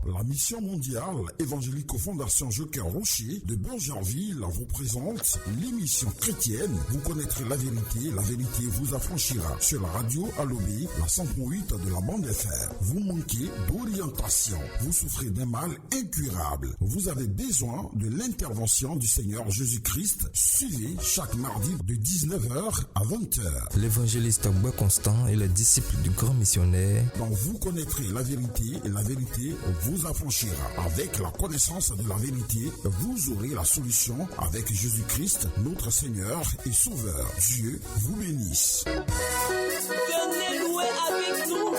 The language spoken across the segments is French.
La mission mondiale évangélico-fondation Joker Rocher de Bergerville vous présente l'émission chrétienne. Vous connaîtrez la vérité vous affranchira. Sur la radio Alobé, la 100.8 de la bande FM. Vous manquez d'orientation. Vous souffrez d'un mal incurable. Vous avez besoin de l'intervention du Seigneur Jésus-Christ. Suivez chaque mardi de 19h à 20h. L'évangéliste Bois Constant est le disciple du grand missionnaire. Donc vous connaîtrez la vérité et la vérité vous affranchira. Avec la connaissance de la vérité, vous aurez la solution avec Jésus-Christ, notre Seigneur et Sauveur. Dieu vous bénisse. Venez louer avec nous.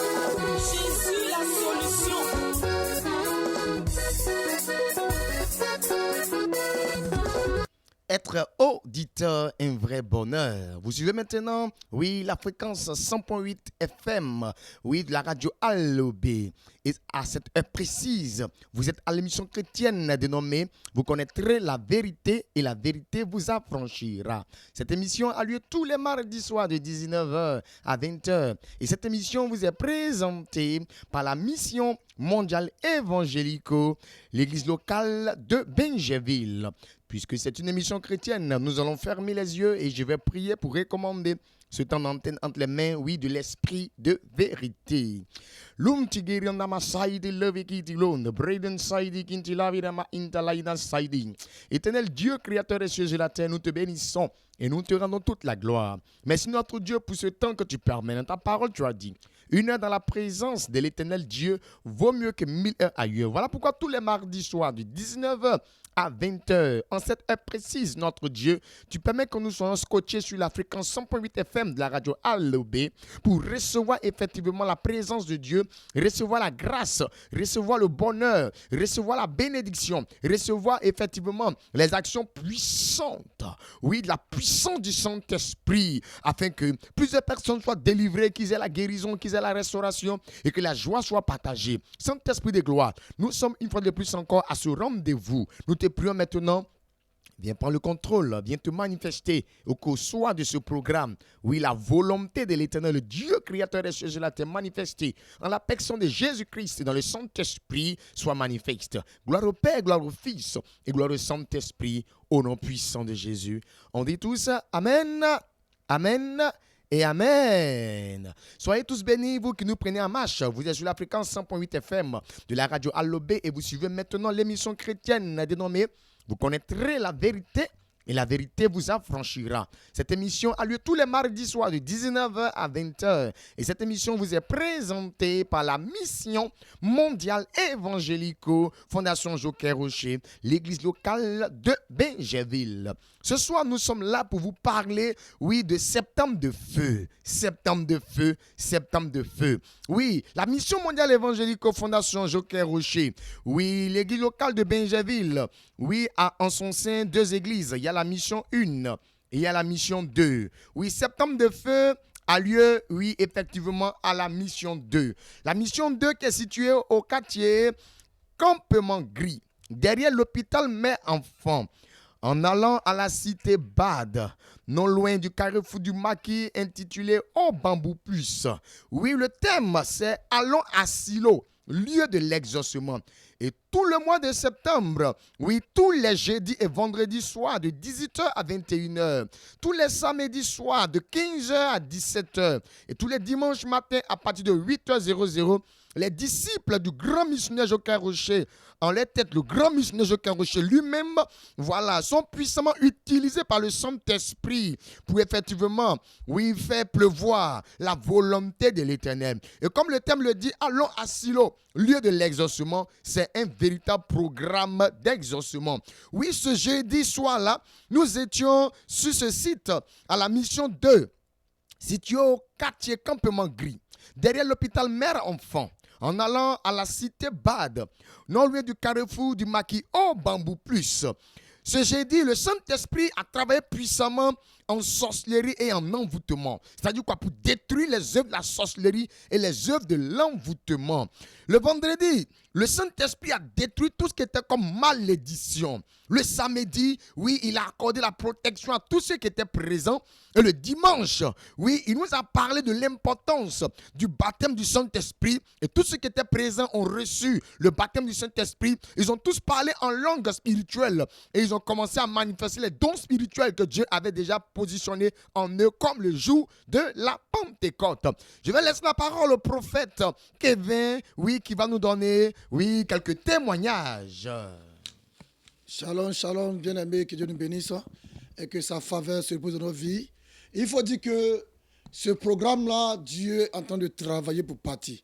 Jésus la solution. Être auditeur, un vrai bonheur. Vous suivez maintenant, la fréquence 100.8 FM, de la radio Alobé. Et à cette heure précise, vous êtes à l'émission chrétienne dénommée « Vous connaîtrez la vérité et la vérité vous affranchira ». Cette émission a lieu tous les mardis soirs de 19h à 20h. Et cette émission vous est présentée par la mission mondiale évangélico, l'église locale de Benjerville. Puisque c'est une émission chrétienne, nous allons fermer les yeux et je vais prier pour recommander ce temps d'antenne entre les mains, de l'esprit de vérité. Éternel Dieu, créateur des cieux et de la terre, nous te bénissons et nous te rendons toute la gloire. Merci notre Dieu pour ce temps que tu permets. Dans ta parole, tu as dit, 1 heure dans la présence de l'éternel Dieu vaut mieux que 1000 heures ailleurs. Voilà pourquoi tous les mardis soirs de 19h à 20h, en cette heure précise, notre Dieu, tu permets que nous soyons scotchés sur la fréquence 100.8 FM de la radio Alobé pour recevoir effectivement la présence de Dieu, recevoir la grâce, recevoir le bonheur, recevoir la bénédiction, recevoir effectivement les actions puissantes, de la puissance du Saint-Esprit, afin que plusieurs personnes soient délivrées, qu'ils aient la guérison, qu'ils aient la restauration et que la joie soit partagée. Saint-Esprit de gloire, nous sommes une fois de plus encore à ce rendez-vous. Nous te prions maintenant, viens prendre le contrôle, viens te manifester au cours soit de ce programme. La volonté de l'éternel Dieu, créateur des cieux et de la terre, manifestée en la personne de Jésus-Christ et dans le Saint-Esprit soit manifeste. Gloire au Père, gloire au Fils et gloire au Saint-Esprit, au nom puissant de Jésus. On dit tous Amen, Amen et Amen. Soyez tous bénis, vous qui nous prenez en marche. Vous êtes sur la fréquence 100.8 FM de la radio Alobé et vous suivez maintenant l'émission chrétienne dénommée « Vous connaîtrez la vérité et la vérité vous affranchira ». Cette émission a lieu tous les mardis soirs de 19h à 20h. Et cette émission vous est présentée par la mission mondiale évangélico Fondation Joker Rocher, l'église locale de Benjerville. Ce soir, nous sommes là pour vous parler, de septembre de feu. Septembre de feu, septembre de feu. La mission mondiale évangélico Fondation Joker Rocher. L'église locale de Benjerville. A en son sein 2 églises. Il y a la mission 1 et il y a la mission 2. Septembre de feu a lieu, effectivement, à la mission 2. La mission 2 qui est située au quartier Campement Gris, derrière l'hôpital Mère-Enfant. En allant à la cité Bade, non loin du carrefour du Maquis, intitulé Au Bambou Plus. Le thème, c'est Allons à Silo, lieu de l'exaucement. Et tout le mois de septembre, tous les jeudis et vendredis soirs de 18h à 21h, tous les samedis soirs de 15h à 17h et tous les dimanches matins à partir de 8h00, les disciples du grand missionnaire Joker Rocher, en leur tête le grand missionnaire Joker Rocher lui-même, sont puissamment utilisés par le Saint-Esprit pour effectivement, faire pleuvoir la volonté de l'Éternel. Et comme le thème le dit, allons à Silo, lieu de l'exaucement, c'est un véritable programme d'exaucement. Ce jeudi soir-là, nous étions sur ce site à la mission 2, situé au quartier Campement Gris, derrière l'hôpital Mère-Enfant. En allant à la cité Bade, non loin du carrefour du Maquis au Bambou Plus. Ce jeudi, le Saint-Esprit a travaillé puissamment en sorcellerie et en envoûtement. C'est-à-dire quoi? Pour détruire les œuvres de la sorcellerie et les œuvres de l'envoûtement. Le vendredi, le Saint-Esprit a détruit tout ce qui était comme malédiction. Le samedi, oui, il a accordé la protection à tous ceux qui étaient présents. Et le dimanche, oui, il nous a parlé de l'importance du baptême du Saint-Esprit. Et tous ceux qui étaient présents ont reçu le baptême du Saint-Esprit. Ils ont tous parlé en langue spirituelle. Et ils ont commencé à manifester les dons spirituels que Dieu avait déjà positionnés en eux comme le jour de la Pentecôte. Je vais laisser la parole au prophète Kevin, oui, qui va nous donner, oui, quelques témoignages. Shalom, shalom, bien-aimés, que Dieu nous bénisse et que sa faveur se repose dans nos vies. Il faut dire que ce programme-là, Dieu est en train de travailler pour partir.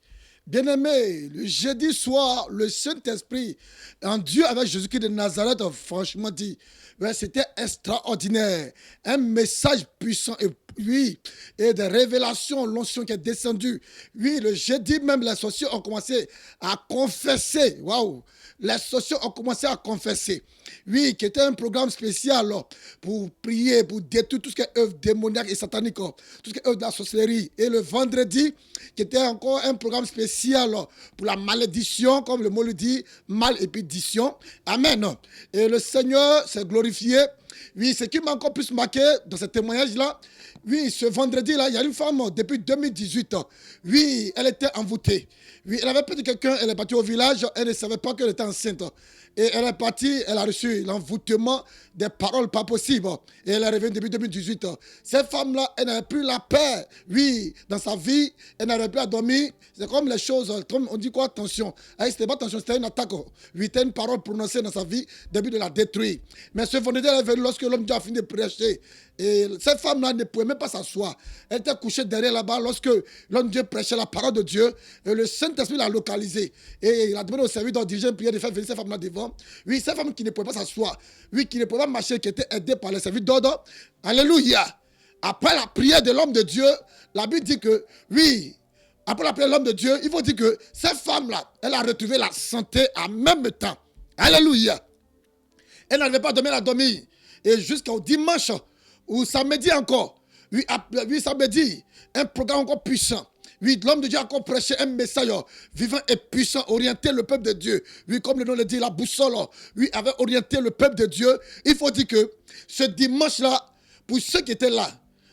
Bien-aimés, le jeudi soir, le Saint-Esprit, en Dieu avec Jésus-Christ de Nazareth, franchement dit, ouais, c'était extraordinaire. Un message puissant et oui, et des révélations, l'onction qui est descendue. Oui, le jeudi même, les sorciers ont commencé à confesser. Waouh! Les sorciers ont commencé à confesser. Oui, qui était un programme spécial pour prier, pour détruire tout ce qui est œuvre démoniaque et satanique, tout ce qui est œuvre de la sorcellerie. Et le vendredi, qui était encore un programme spécial pour la malédiction, comme le mot le dit, malédiction. Amen. Et le Seigneur s'est glorifié. Oui, ce qui m'a encore plus marqué dans ce témoignage-là, oui, ce vendredi-là, il y a une femme depuis 2018. Oui, elle était envoûtée. Oui, elle avait perdu quelqu'un, elle est partie au village, elle ne savait pas qu'elle était enceinte. Et elle est partie, elle a reçu l'envoûtement des paroles pas possibles. Et elle est revenue depuis 2018. Cette femme-là, elle n'avait plus la paix. Oui, dans sa vie, elle n'avait plus à dormir. C'est comme les choses, comme on dit quoi, attention. C'était pas attention, c'était une attaque. Oui, c'était une parole prononcée dans sa vie, début de la détruire. Mais ce vendredi, elle est venue lorsque l'homme Dieu a fini de prêcher. Et cette femme-là ne pouvait même pas s'asseoir. Elle était couchée derrière là-bas lorsque l'homme Dieu prêchait la parole de Dieu. Et le Saint-Esprit l'a localisée. Et il a demandé au service d'en diriger une prière de faire venir cette femme-là devant. Oui, cette femme qui ne pouvait pas s'asseoir. Oui, qui ne pouvait pas marcher, qui était aidée par les services d'ordre. Alléluia. Après la prière de l'homme de Dieu, la Bible dit que, oui, après la prière de l'homme de Dieu, il faut dire que cette femme-là, elle a retrouvé la santé en même temps. Alléluia. Elle n'arrivait pas à dormir, elle a dormi. Et jusqu'au dimanche, ou samedi encore, oui, samedi, un programme encore puissant. Oui, l'homme de Dieu a encore prêché un message vivant et puissant, orienté le peuple de Dieu. Oui, comme le nom le dit, la boussole, oui, avait orienté le peuple de Dieu. Il faut dire que ce dimanche-là, pour ceux qui étaient là,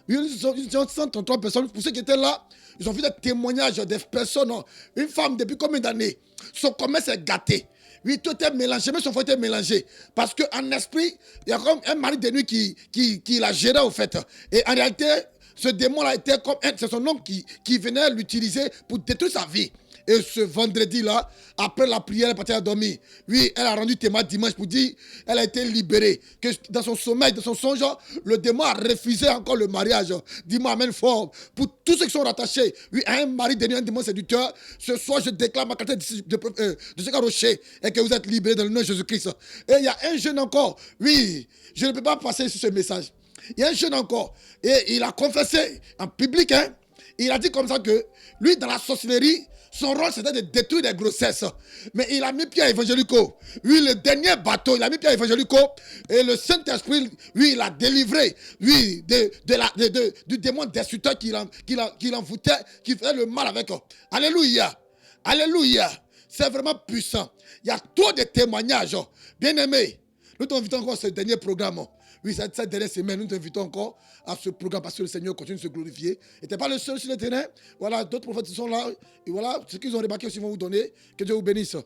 oui, ils ont 133 personnes, pour ceux qui étaient là, ils ont vu des témoignages des personnes. Une femme, depuis combien d'années, son commerce est gâté. Oui, tout est mélangé, même son foyer est mélangé. Parce qu'en esprit, il y a comme un mari de nuit qui la gérait au fait. Et en réalité, ce démon-là était comme c'est son homme qui venait l'utiliser pour détruire sa vie. Et ce vendredi-là, après la prière, elle est partie à dormir. Oui, elle a rendu témoin dimanche pour dire qu'elle a été libérée. Que dans son sommeil, dans son songe, le démon a refusé encore le mariage. Dis-moi, amen fort. Pour tous ceux qui sont rattachés, oui, à un mari de nuit, un démon séducteur, ce soir, je déclare ma qualité de ce rocher et que vous êtes libérés dans le nom de Jésus-Christ. Et il y a un jeune encore. Oui, je ne peux pas passer sur ce message. Il y a un jeune encore. Et il a confessé en public. Il a dit comme ça que lui, dans la sorcellerie, son rôle, c'était de détruire des grossesses. Mais il a mis Pierre Évangélico. Oui, le dernier bateau, il a mis Pierre Évangélico. Et le Saint-Esprit, lui, il a délivré, lui, du démon destructeur qui l'envoûtait, qui faisait le mal avec eux. Alléluia. Alléluia. C'est vraiment puissant. Il y a trop de témoignages. Bien-aimés, nous t'invitons encore à ce dernier programme. Oui, cette dernière semaine, nous t'invitons encore à ce programme parce que le Seigneur continue de se glorifier. Et tu n'es pas le seul sur le terrain. Voilà, d'autres prophètes sont là. Et voilà, ce qu'ils ont remarqué aussi vont vous donner. Que Dieu vous bénisse.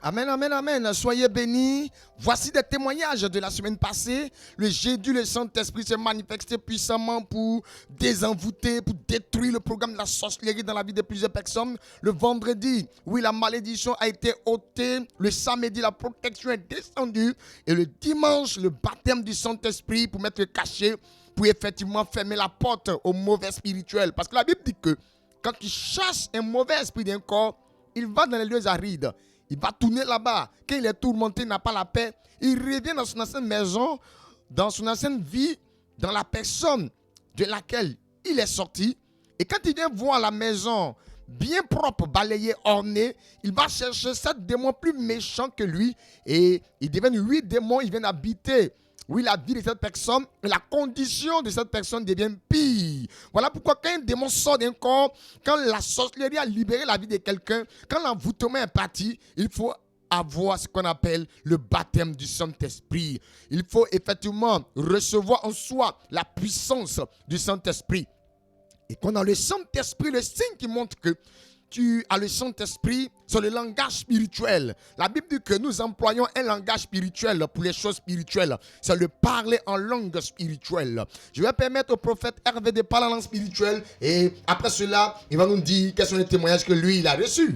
Amen, amen, amen. Soyez bénis. Voici des témoignages de la semaine passée. Le jeudi, le Saint-Esprit s'est manifesté puissamment pour désenvoûter, pour détruire le programme de la sorcellerie dans la vie de plusieurs personnes. Le vendredi, oui, la malédiction a été ôtée. Le samedi, la protection est descendue. Et le dimanche, le baptême du Saint-Esprit pour mettre caché, pour effectivement fermer la porte au mauvais spirituel. Parce que la Bible dit que quand il chasse un mauvais esprit d'un corps, il va dans les lieux arides. Il va tourner là-bas. Quand il est tourmenté, il n'a pas la paix. Il revient dans son ancienne maison, dans son ancienne vie, dans la personne de laquelle il est sorti. Et quand il vient voir la maison bien propre, balayée, ornée, il va chercher 7 démons plus méchants que lui. Et ils deviennent 8 démons. Ils viennent habiter Oui, la vie de cette personne, la condition de cette personne devient pire. Voilà pourquoi quand un démon sort d'un corps, quand la sorcellerie a libéré la vie de quelqu'un, quand l'envoûtement est parti, il faut avoir ce qu'on appelle le baptême du Saint-Esprit. Il faut effectivement recevoir en soi la puissance du Saint-Esprit. Et quand on a le Saint-Esprit, le signe qui montre que tu as le Saint-Esprit, c'est le langage spirituel. La Bible dit que nous employons un langage spirituel pour les choses spirituelles. C'est le parler en langue spirituelle. Je vais permettre au prophète Hervé de parler en langue spirituelle. Et après cela, il va nous dire quels sont les témoignages que lui, il a reçus.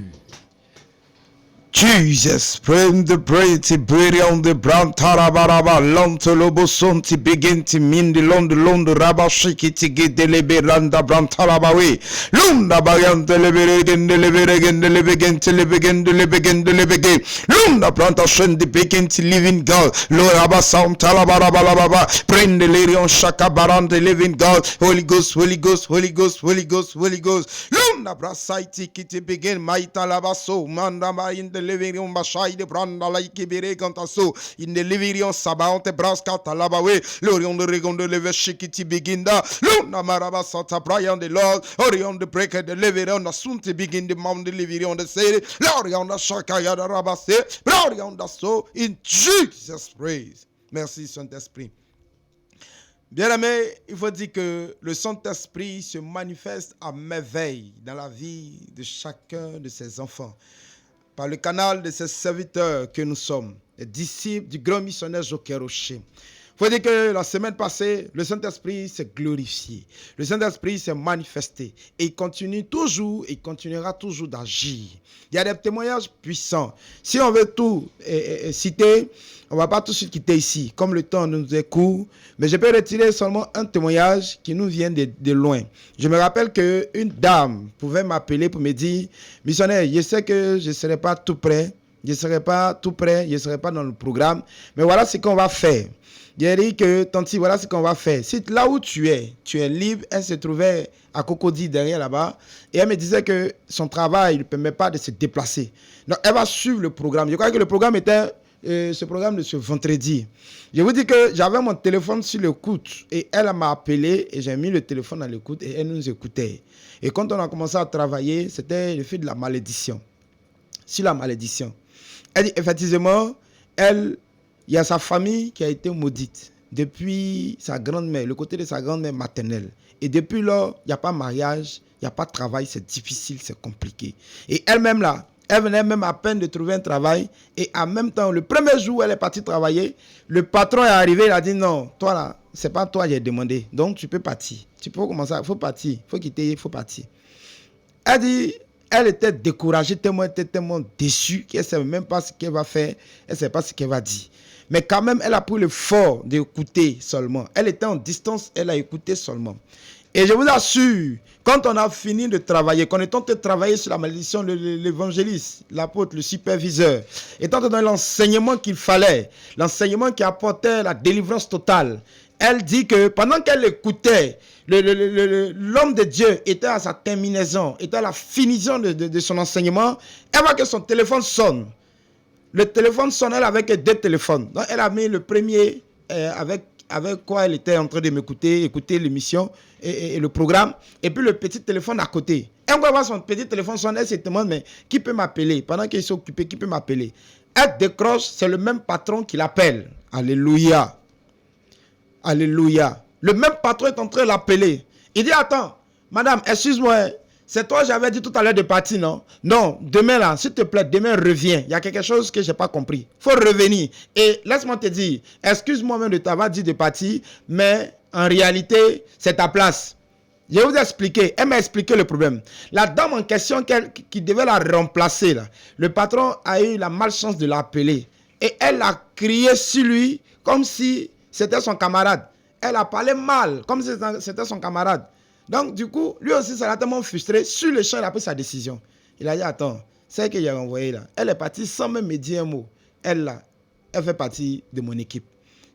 Jesus, bring the pretty bread on the brown tarabaraba, lonto lobo sonti begin to mean the londo raba shiki to get the liberanda brown tarabawe. Lunda bayan the liberegen, the liberegen, the liberegen, the liberegen, the liberegen, the liberegen. Lunda plantation the begin to living God. Lord Abba sound talabaraba, bring the lady on shaka baran the living God. Holy Ghost, Holy Ghost, Holy Ghost, Holy Ghost, Holy Ghost. Lunda brasaiti kiti begin my talabaso, manda in the living room bashai de branda laiki bere kantaso in the living room sabaonte braska talabawe lorion de regon de leve shikiti beginda luna maraba santa brian the Lord orion the breaker the living on the sunte begin the mount the living on the city lorion the shaka ya da rabase lorion the so in Jesus praise. Merci Saint-Esprit. Bien-aimé, il faut dire que le Saint-Esprit se manifeste à merveille dans la vie de chacun de ses enfants. Par le canal de ses serviteurs que nous sommes, les disciples du grand missionnaire Joker Rocher. Il faut dire que la semaine passée, le Saint-Esprit s'est glorifié. Le Saint-Esprit s'est manifesté. Et il continue toujours, et il continuera toujours d'agir. Il y a des témoignages puissants. Si on veut tout citer, on ne va pas tout de suite quitter ici, comme le temps nous est court. Mais je peux retirer seulement un témoignage qui nous vient de loin. Je me rappelle qu'une dame pouvait m'appeler pour me dire, missionnaire, je sais que je ne serai pas tout prêt. Je ne serai pas tout prêt, je ne serai pas dans le programme. Mais voilà ce qu'on va faire. J'ai dit que, Tanti, voilà ce qu'on va faire. Si là où tu es libre, elle se trouvait à Cocody, derrière là-bas. Et elle me disait que son travail ne permet pas de se déplacer. Donc, elle va suivre le programme. Je crois que le programme était ce programme de ce vendredi. Je vous dis que j'avais mon téléphone sur l'écoute. Et elle m'a appelé et j'ai mis le téléphone à l'écoute et elle nous écoutait. Et quand on a commencé à travailler, c'était le fait de la malédiction. Sur la malédiction. Elle dit, effectivement, il y a sa famille qui a été maudite depuis sa grand-mère, le côté de sa grand-mère maternelle. Et depuis là, il n'y a pas de mariage, il n'y a pas de travail, c'est difficile, c'est compliqué. Et elle-même là, elle venait même à peine de trouver un travail. Et en même temps, le premier jour où elle est partie travailler, le patron est arrivé, il a dit non, toi là, c'est pas toi j'ai demandé. Donc tu peux partir. Tu peux commencer, il faut partir, il faut quitter, il faut partir. Elle dit, elle était découragée, tellement déçue qu'elle ne sait même pas ce qu'elle va faire, elle ne sait pas ce qu'elle va dire. Mais quand même, elle a pris l'effort d'écouter seulement. Elle était en distance, elle a écouté seulement. Et je vous assure, quand on a fini de travailler, qu'on est en train de travailler sur la malédiction, l'évangéliste, l'apôtre, le superviseur, étant donné l'enseignement qu'il fallait, l'enseignement qui apportait la délivrance totale, elle dit que pendant qu'elle écoutait, l'homme de Dieu était à sa terminaison, était à la finition de son enseignement, elle voit que son téléphone sonne. Le téléphone sonne, elle avait que 2 téléphones. Donc elle a mis le premier avec quoi elle était en train de m'écouter, écouter l'émission et le programme. Et puis le petit téléphone à côté. Elle voit son petit téléphone sonne, elle se demande, mais qui peut m'appeler? Pendant qu'elle s'est occupée, qui peut m'appeler? Elle décroche, c'est le même patron qui l'appelle. Alléluia. Alléluia. Le même patron est en train de l'appeler. Il dit, attends, madame, excuse-moi, c'est toi, j'avais dit tout à l'heure de partir, non? Non, demain là, s'il te plaît, demain reviens. Il y a quelque chose que je n'ai pas compris. Il faut revenir. Et laisse-moi te dire, excuse-moi même de t'avoir dit de partir, mais en réalité, c'est ta place. Je vais vous expliquer. Elle m'a expliqué le problème. La dame en question qui devait la remplacer, là, le patron a eu la malchance de l'appeler. Et elle a crié sur lui comme si c'était son camarade. Elle a parlé mal, comme si c'était son camarade. Donc, du coup, lui aussi, ça l'a tellement frustré. Sur le champ, il a pris sa décision. Il a dit, attends, c'est qu'il a envoyé là. Elle est partie sans même me dire un mot. Elle, là, elle fait partie de mon équipe.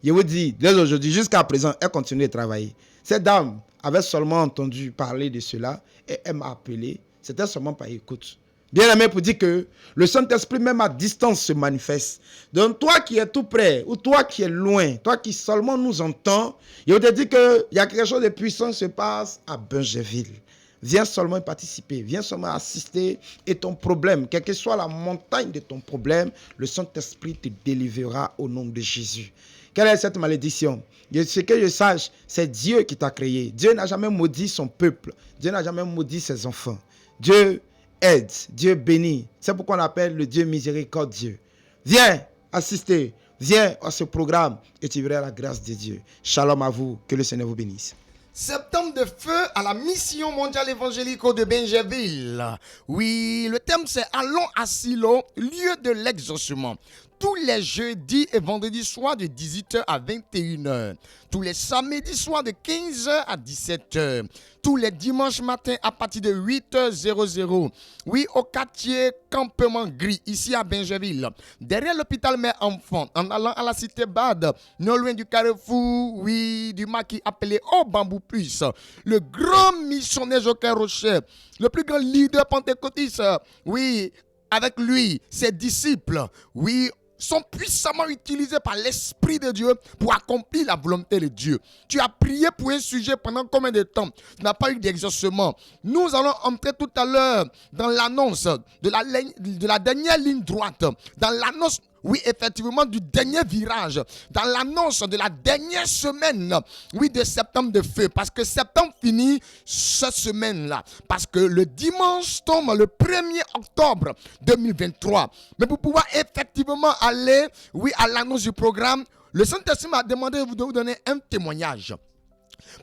Je vous dis, dès aujourd'hui, jusqu'à présent, elle continue de travailler. Cette dame avait seulement entendu parler de cela et elle m'a appelé. C'était seulement par écoute. Bien-aimé, pour dire que le Saint-Esprit, même à distance, se manifeste. Donc, toi qui es tout près, ou toi qui es loin, toi qui seulement nous entends, il te dit qu'il y a quelque chose de puissant qui se passe à Bungerville. Viens seulement y participer, viens seulement assister et ton problème, quelle que soit la montagne de ton problème, le Saint-Esprit te délivrera au nom de Jésus. Quelle est cette malédiction? Ce que je sache, c'est Dieu qui t'a créé. Dieu n'a jamais maudit son peuple. Dieu n'a jamais maudit ses enfants. Dieu aide, Dieu bénit. C'est pourquoi on appelle le Dieu miséricordieux. Viens assister, viens à ce programme et tu verras la grâce de Dieu. Shalom à vous, que le Seigneur vous bénisse. Septembre de feu à la mission mondiale évangélique de Bungerville. Oui, le thème c'est Allons à Silo, lieu de l'exaucement. Tous les jeudis et vendredis soirs de 18h à 21h. Tous les samedis soirs de 15h à 17h. Tous les dimanches matins à partir de 8h00. Oui, au quartier Campement Gris, ici à Bungerville. Derrière l'hôpital Mère Enfant, en allant à la cité Bade, non loin du carrefour, oui, du maquis appelé Au Bambou Plus. Le grand missionnaire Joker Rocher, le plus grand leader pentecôtiste, oui, avec lui, ses disciples, oui, sont puissamment utilisés par l'Esprit de Dieu pour accomplir la volonté de Dieu. Tu as prié pour un sujet pendant combien de temps? Tu n'as pas eu d'exaucement. Nous allons entrer tout à l'heure dans l'annonce de la dernière ligne droite, dans l'annonce, oui, effectivement, du dernier virage, dans l'annonce de la dernière semaine, oui, de septembre de feu, parce que septembre finit cette semaine-là, parce que le dimanche tombe le 1er octobre 2023. Mais pour pouvoir effectivement aller, oui, à l'annonce du programme, le Saint-Esprit m'a demandé de vous donner un témoignage.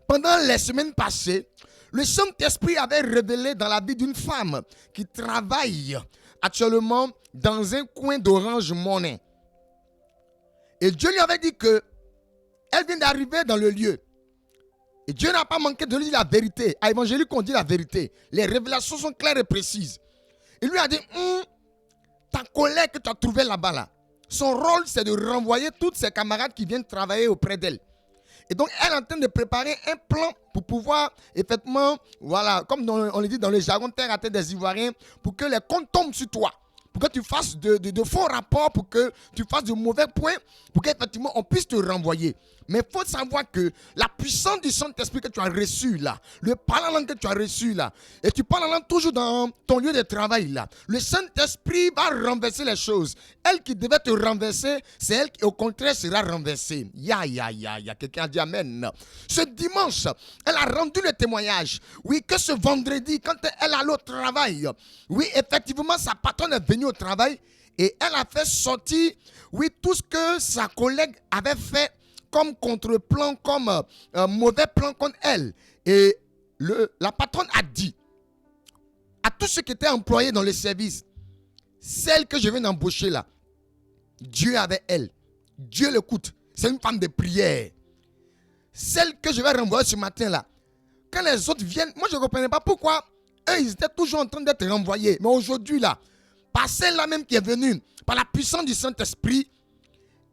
Pendant les semaines passées, le Saint-Esprit avait révélé dans la vie d'une femme qui travaille actuellement dans un coin d'Orange Monnaie. Et Dieu lui avait dit que elle vient d'arriver dans le lieu. Et Dieu n'a pas manqué de lui dire la vérité. À Évangélique, on dit la vérité. Les révélations sont claires et précises. Il lui a dit, ta collègue que tu as trouvée là-bas, là, son rôle, c'est de renvoyer toutes ses camarades qui viennent travailler auprès d'elle. Et donc, elle est en train de préparer un plan pour pouvoir, effectivement, voilà, comme on le dit dans le jargon terre à terre des Ivoiriens, pour que les comptes tombent sur toi. Pour que tu fasses de faux rapports, pour que tu fasses de mauvais points, pour qu'effectivement on puisse te renvoyer. Mais il faut savoir que la puissance du Saint-Esprit que tu as reçu là, le parler en langue que tu as reçu là, et tu parles en langue toujours dans ton lieu de travail là, le Saint-Esprit va renverser les choses. Elle qui devait te renverser, c'est elle qui au contraire sera renversée. Quelqu'un a dit amen. Ce dimanche, elle a rendu le témoignage. Oui, que ce vendredi, quand elle allait au travail, oui, effectivement, sa patronne est venue au travail et elle a fait sortir, oui, tout ce que sa collègue avait fait comme contre-plan, comme mauvais plan contre elle. Et la patronne a dit à tous ceux qui étaient employés dans le service, celle que je viens d'embaucher là, Dieu est avec elle. Dieu l'écoute. C'est une femme de prière. Celle que je vais renvoyer ce matin là, quand les autres viennent, moi je ne comprenais pas pourquoi eux ils étaient toujours en train d'être renvoyés. Mais aujourd'hui là, par celle-là même qui est venue, par la puissance du Saint-Esprit,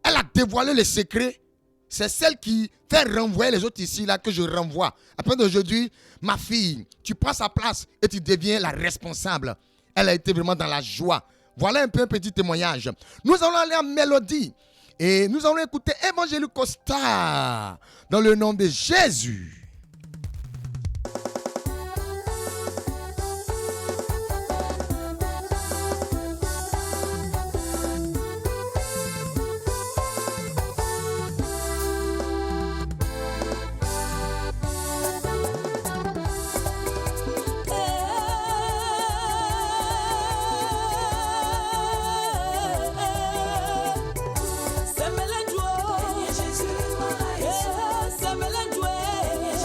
elle a dévoilé les secrets. C'est celle qui fait renvoyer les autres ici là que je renvoie. Après d'aujourd'hui, ma fille, tu prends sa place et tu deviens la responsable. Elle a été vraiment dans la joie. Voilà un peu un petit témoignage. Nous allons aller en mélodie et nous allons écouter Évangélique Costa dans le nom de Jésus. C'est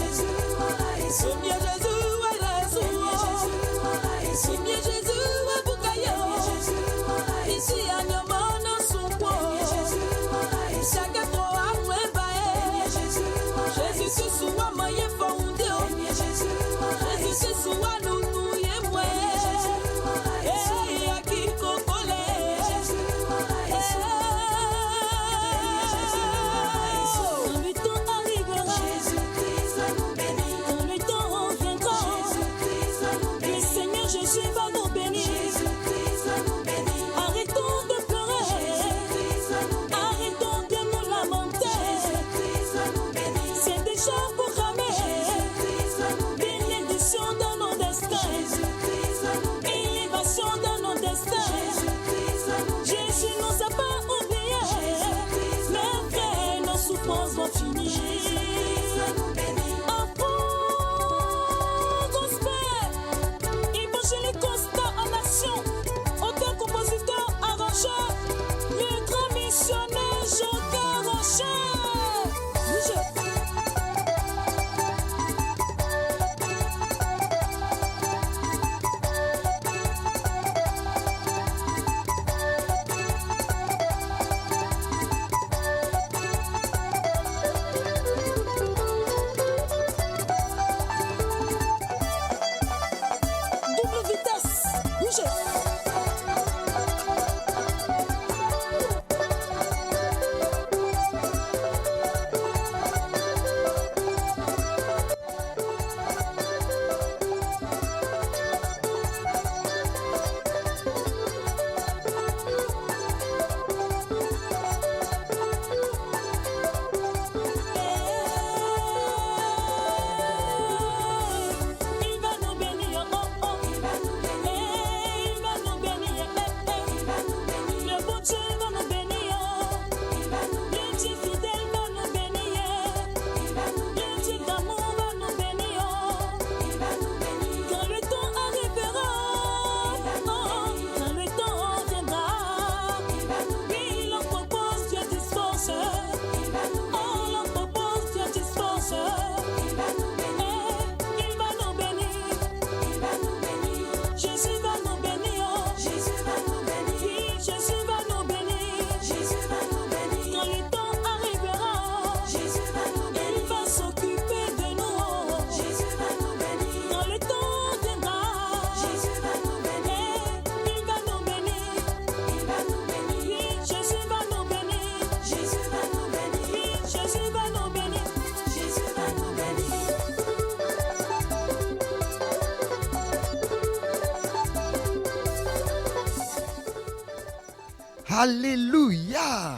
Alléluia.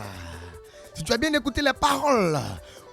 Si tu as bien écouté les paroles,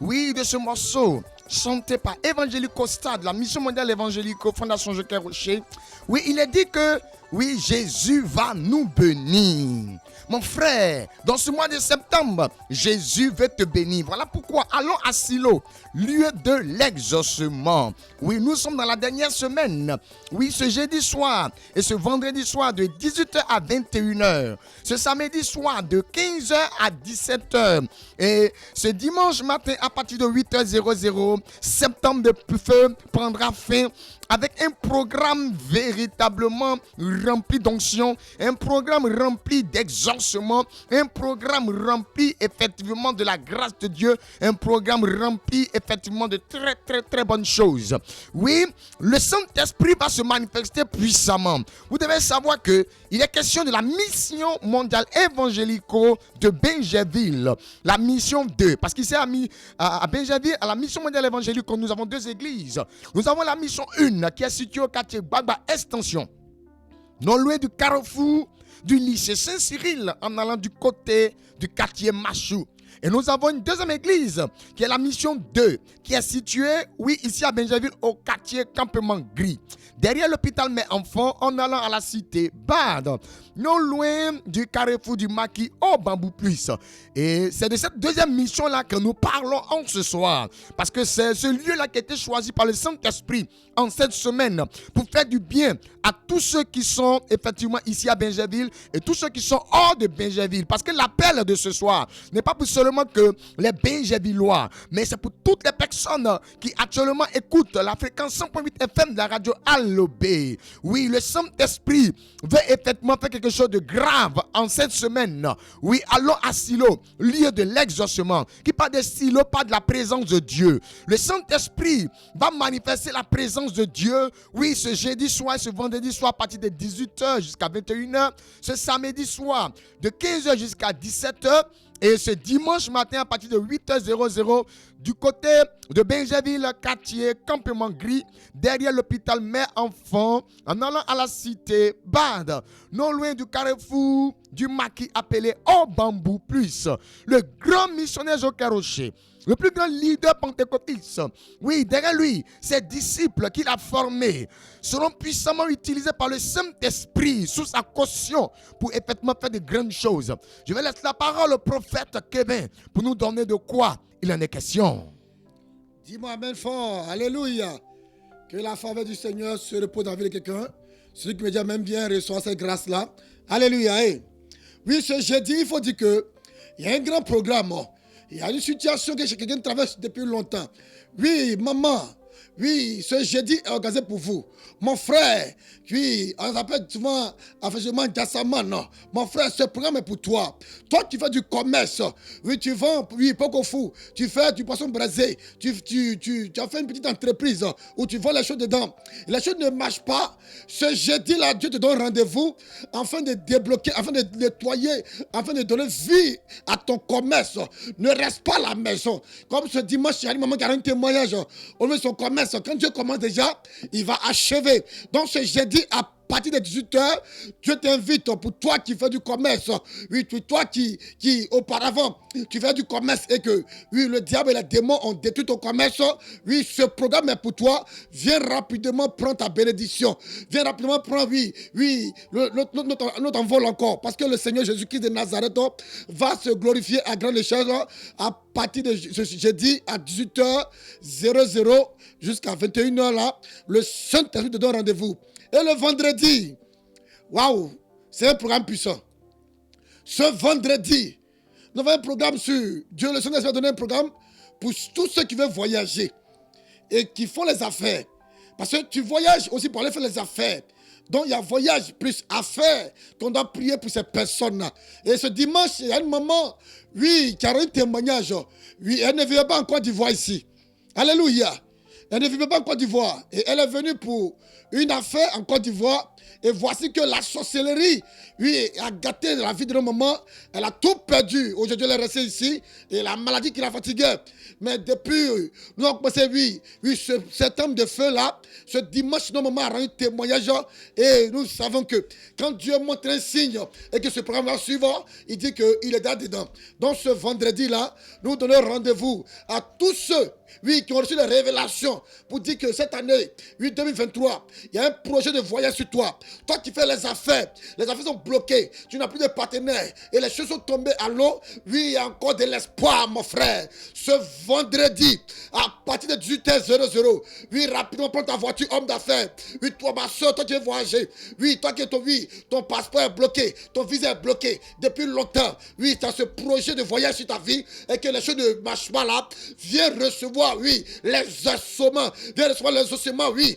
oui, de ce morceau, chanté par Evangelico Stade, la mission mondiale évangélico, Fondation Joker Rocher, oui, il est dit que, oui, Jésus va nous bénir. Mon frère, dans ce mois de septembre, Jésus veut te bénir. Voilà pourquoi allons à Silo, lieu de l'exaucement. Oui, nous sommes dans la dernière semaine. Oui, ce jeudi soir et ce vendredi soir de 18h à 21h. Ce samedi soir de 15h à 17h. Et ce dimanche matin à partir de 8h00, septembre de feu prendra fin avec un programme véritablement rempli d'onction, un programme rempli d'exaucement, un programme rempli effectivement de la grâce de Dieu, un programme rempli effectivement de très très très bonnes choses. Oui, le Saint-Esprit va se manifester puissamment. Vous devez savoir que il est question de la mission mondiale évangélico de Benjerville, la mission 2, parce qu'ici à Benjerville, à la mission mondiale évangélico, nous avons deux églises. Nous avons la mission 1 qui est située au quartier Gbagba Extension, non loin du carrefour du lycée Saint-Cyril, en allant du côté du quartier Machou. Et nous avons une deuxième église qui est la mission 2, qui est située, oui, ici à Benjerville, au quartier Campement Gris, derrière l'hôpital Mère Enfant, en allant à la cité Bade, non loin du carrefour du Maquis au Bambou Plus. Et c'est de cette deuxième mission-là que nous parlons en ce soir, parce que c'est ce lieu-là qui a été choisi par le Saint-Esprit en cette semaine pour faire du bien à tous ceux qui sont effectivement ici à Benjerville et tous ceux qui sont hors de Benjerville. Parce que l'appel de ce soir n'est pas pour seulement que les Benjervillois, mais c'est pour toutes les personnes qui actuellement écoutent la fréquence 100.8 FM de la radio Allobé. Oui, le Saint-Esprit veut effectivement faire quelque chose de grave en cette semaine. Oui, allons à Silo, lieu de l'exaucement. Qui parle de Silo, parle de la présence de Dieu. Le Saint-Esprit va manifester la présence de Dieu. Oui, ce jeudi soir, ce vendredi soir, à partir de 18h jusqu'à 21h. Ce samedi soir, de 15h jusqu'à 17h. Et ce dimanche matin, à partir de 8h00, du côté de Benjerville, quartier Campement Gris, derrière l'hôpital Mère Enfant, en allant à la cité Bade, non loin du carrefour du Maquis appelé Au Bambou Plus, le grand missionnaire Joker Rocher, le plus grand leader pentecôtiste. Oui, derrière lui, ses disciples qu'il a formés seront puissamment utilisés par le Saint-Esprit sous sa caution pour effectivement faire de grandes choses. Je vais laisser la parole au prophète Kevin pour nous donner de quoi il en est question. Dis-moi amen fort, alléluia. Que la faveur du Seigneur se repose dans la vie de quelqu'un. Celui qui me dit amen bien reçoit cette grâce-là. Alléluia. Hey. Oui, ce jeudi, il faut dire qu'il y a un grand programme. Il y a une situation que quelqu'un traverse depuis longtemps. Oui, maman. Oui, ce jeudi est organisé pour vous. Mon frère, oui, on s'appelle souvent affectueusement Gassaman. Mon frère, ce programme est pour toi. Toi qui fais du commerce, oui, tu vends, oui, Poko Fou, tu fais du poisson braisé, tu as fait une petite entreprise où tu vends les choses dedans. Les choses ne marchent pas. Ce jeudi-là, Dieu te donne rendez-vous afin de débloquer, afin de nettoyer, afin de donner vie à ton commerce. Ne reste pas à la maison. Comme ce dimanche, il y a une maman qui a un témoignage. On met son commerce. Quand Dieu commence déjà, il va achever. Donc ce jeudi, à partir de 18h, Dieu t'invite pour toi qui fais du commerce. Oui, toi qui auparavant, tu fais du commerce et que, oui, le diable et les démons ont détruit ton commerce. Oui, ce programme est pour toi. Viens rapidement prendre ta bénédiction. Viens rapidement prendre, notre envol encore. Parce que le Seigneur Jésus-Christ de Nazareth va se glorifier à grande échelle à partir de ce jeudi à 18h00 jusqu'à 21h là. Le Saint-Esprit te donne rendez-vous. Et le vendredi, waouh, c'est un programme puissant. Ce vendredi, nous avons un programme sur Dieu, le Seigneur va donner un programme pour tous ceux qui veulent voyager et qui font les affaires. Parce que tu voyages aussi pour aller faire les affaires. Donc il y a voyage plus affaires qu'on doit prier pour ces personnes-là. Et ce dimanche, il y a une maman, oui, qui a un témoignage. Oui, elle ne vient pas en Côte d'Ivoire ici. Alléluia. Elle ne vivait pas en Côte d'Ivoire. Et elle est venue pour une affaire en Côte d'Ivoire. Et voici que la sorcellerie, oui, a gâté la vie de nos mamans. Elle a tout perdu. Aujourd'hui, elle est restée ici. Et la maladie qui la fatiguait. Mais depuis, nous avons commencé, oui, cet homme de feu-là, ce dimanche, nos mamans a rendu témoignage. Et nous savons que quand Dieu montre un signe et que ce programme va suivre, il dit qu'il est là-dedans. Donc ce vendredi-là, nous donnons rendez-vous à tous ceux, oui, qui ont reçu les révélations pour dire que cette année, 2023, il y a un projet de voyage sur toi. Toi qui fais les affaires sont bloquées, tu n'as plus de partenaire et les choses sont tombées à l'eau. Oui, il y a encore de l'espoir, mon frère. Ce vendredi, à partir de 18h00, oui, rapidement, prends ta voiture, homme d'affaires. Oui, toi, ma soeur, toi qui veux voyager. Oui, toi qui ton passeport est bloqué, ton visa est bloqué depuis longtemps. Oui, tu as ce projet de voyage sur ta vie et que les choses ne marchent pas là. Viens recevoir, oui, les ossements. Viens recevoir les ossements, oui,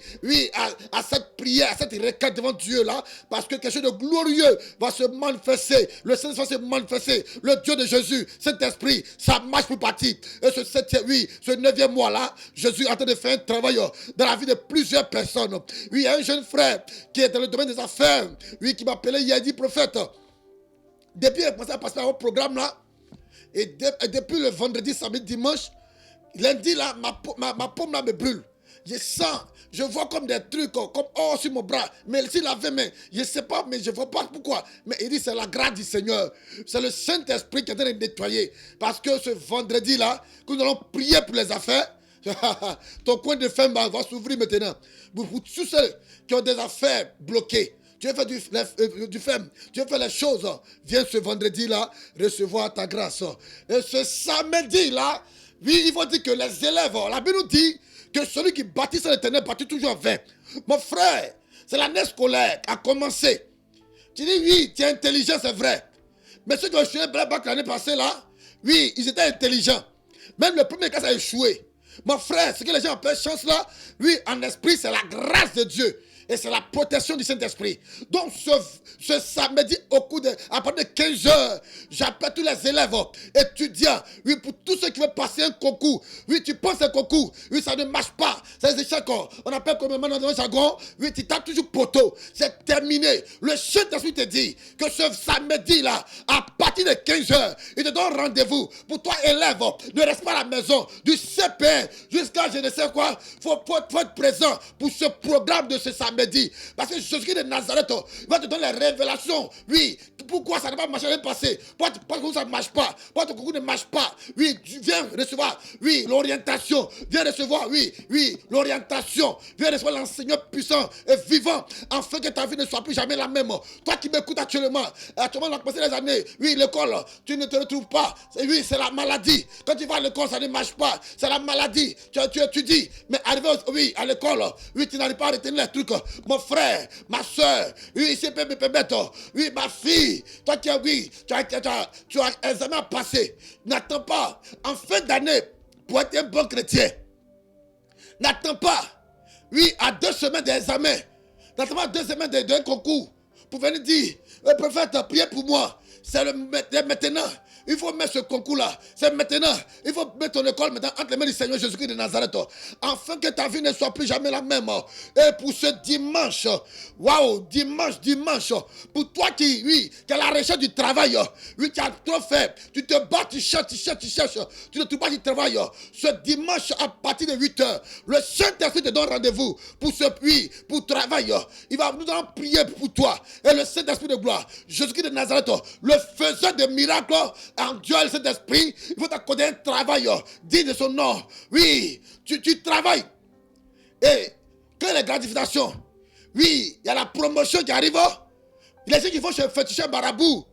à cette prière, à cette requête devant Dieu là, parce que quelque chose de glorieux va se manifester. Le Saint-Esprit va se manifester. Le Dieu de Jésus, Saint-Esprit, ça marche pour partir. Et ce 9e mois là, Jésus est en train de faire un travail dans la vie de plusieurs personnes. Oui, il y a un jeune frère qui est dans le domaine des affaires, oui, qui m'a appelé, il a dit prophète. Depuis, il a commencé à passer au programme là. Et depuis le vendredi, samedi, dimanche, lundi là, ma paume là me brûle. Je sens, je vois comme des trucs, comme sur mon bras. Mais s'il avait, mais je ne sais pas, mais je ne vois pas pourquoi. Mais il dit, c'est la grâce du Seigneur. C'est le Saint-Esprit qui est en train de nettoyer. Parce que ce vendredi-là, que nous allons prier pour les affaires, ton coin de ferme va s'ouvrir maintenant. Pour tous ceux qui ont des affaires bloquées. Tu veux faire du ferme, tu veux faire les choses. Viens ce vendredi-là recevoir ta grâce. Et ce samedi-là, oui, il faut dire que les élèves, la Bible nous dit que celui qui bâtit sur l'éternel bâtit toujours en vain. Mon frère, c'est l'année scolaire qui a commencé. Tu dis oui, tu es intelligent, c'est vrai. Mais ceux qui ont échoué l'année passée là, oui, ils étaient intelligents. Même le premier cas a échoué. Mon frère, ce que les gens appellent chance là, oui, en esprit, c'est la grâce de Dieu. Et c'est la protection du Saint-Esprit. Donc ce samedi, à partir de 15h, j'appelle tous les élèves, étudiants, oui, pour tous ceux qui veulent passer un concours. Oui, tu passes un concours, oui, ça ne marche pas. C'est des échecs, on appelle comme maintenant dans le jargon, oui, tu tapes toujours poteau. C'est terminé. Le Saint-Esprit te dit que ce samedi-là, à partir de 15h, il te donne rendez-vous. Pour toi, élève, ne reste pas à la maison. Du CP jusqu'à je ne sais quoi, il faut être présent pour ce programme de ce samedi. Parce que Jésus de Nazareth va te donner les révélations. Oui, pourquoi ça n'a pas marché l'année passée? Pourquoi ça ne marche pas? Pourquoi ton concours ne marche pas? Oui, viens recevoir, oui, l'orientation. Viens recevoir, oui, l'orientation. Viens recevoir l'enseignant puissant et vivant, afin que ta vie ne soit plus jamais la même. Toi qui m'écoutes actuellement, on a passé les années, oui, l'école, tu ne te retrouves pas. Oui, c'est la maladie. Quand tu vas à l'école, ça ne marche pas. C'est la maladie. Tu étudies, mais arrivé, oui, à l'école, oui, tu n'arrives pas à retenir les trucs. Mon frère, ma soeur, oui, c'est me permettre, oui, ma fille, toi qui as, oui, tu as un examen à passer. N'attends pas, en fin d'année, pour être un bon chrétien. N'attends pas, oui, à 2 semaines d'examen. N'attends pas 2 semaines d'un concours pour venir dire, prophète, priez pour moi. C'est maintenant. Il faut mettre ce concours-là. C'est maintenant. Il faut mettre ton école maintenant entre les mains du Seigneur Jésus-Christ de Nazareth. Afin que ta vie ne soit plus jamais la même. Et pour ce dimanche, waouh, dimanche, pour toi qui as la recherche du travail, oui, tu as trop fait. Tu te bats, tu cherches. Tu ne trouves pas du travail. Ce dimanche, à partir de 8h, le Saint-Esprit te donne rendez-vous pour pour travail. Nous allons prier pour toi. Et le Saint-Esprit de gloire, Jésus-Christ de Nazareth, le faiseur de miracles, en Dieu et le Saint-Esprit, il faut t'accorder un travail digne de son nom. Oui, tu travailles. Et que les gratifications. Oui, il y a la promotion qui arrive. Les gens qui vont chez féticheur marabout.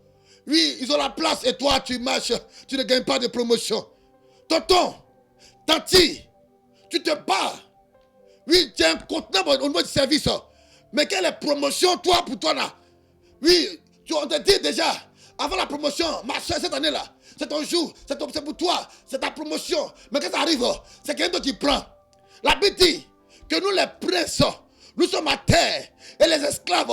Oui, ils ont la place et toi, tu marches. Tu ne gagnes pas de promotion. Tonton, tanti, tu te bats. Oui, tu as un contenant au niveau du service. Mais quelle est la promotion, toi, pour toi là? Oui, on te dit déjà. Avant la promotion, ma soeur, cette année-là, c'est ton jour, c'est pour toi, c'est ta promotion. Mais quand ça arrive, c'est quelqu'un d'autre qui prend. La Bible dit que nous, les princes, nous sommes à terre et les esclaves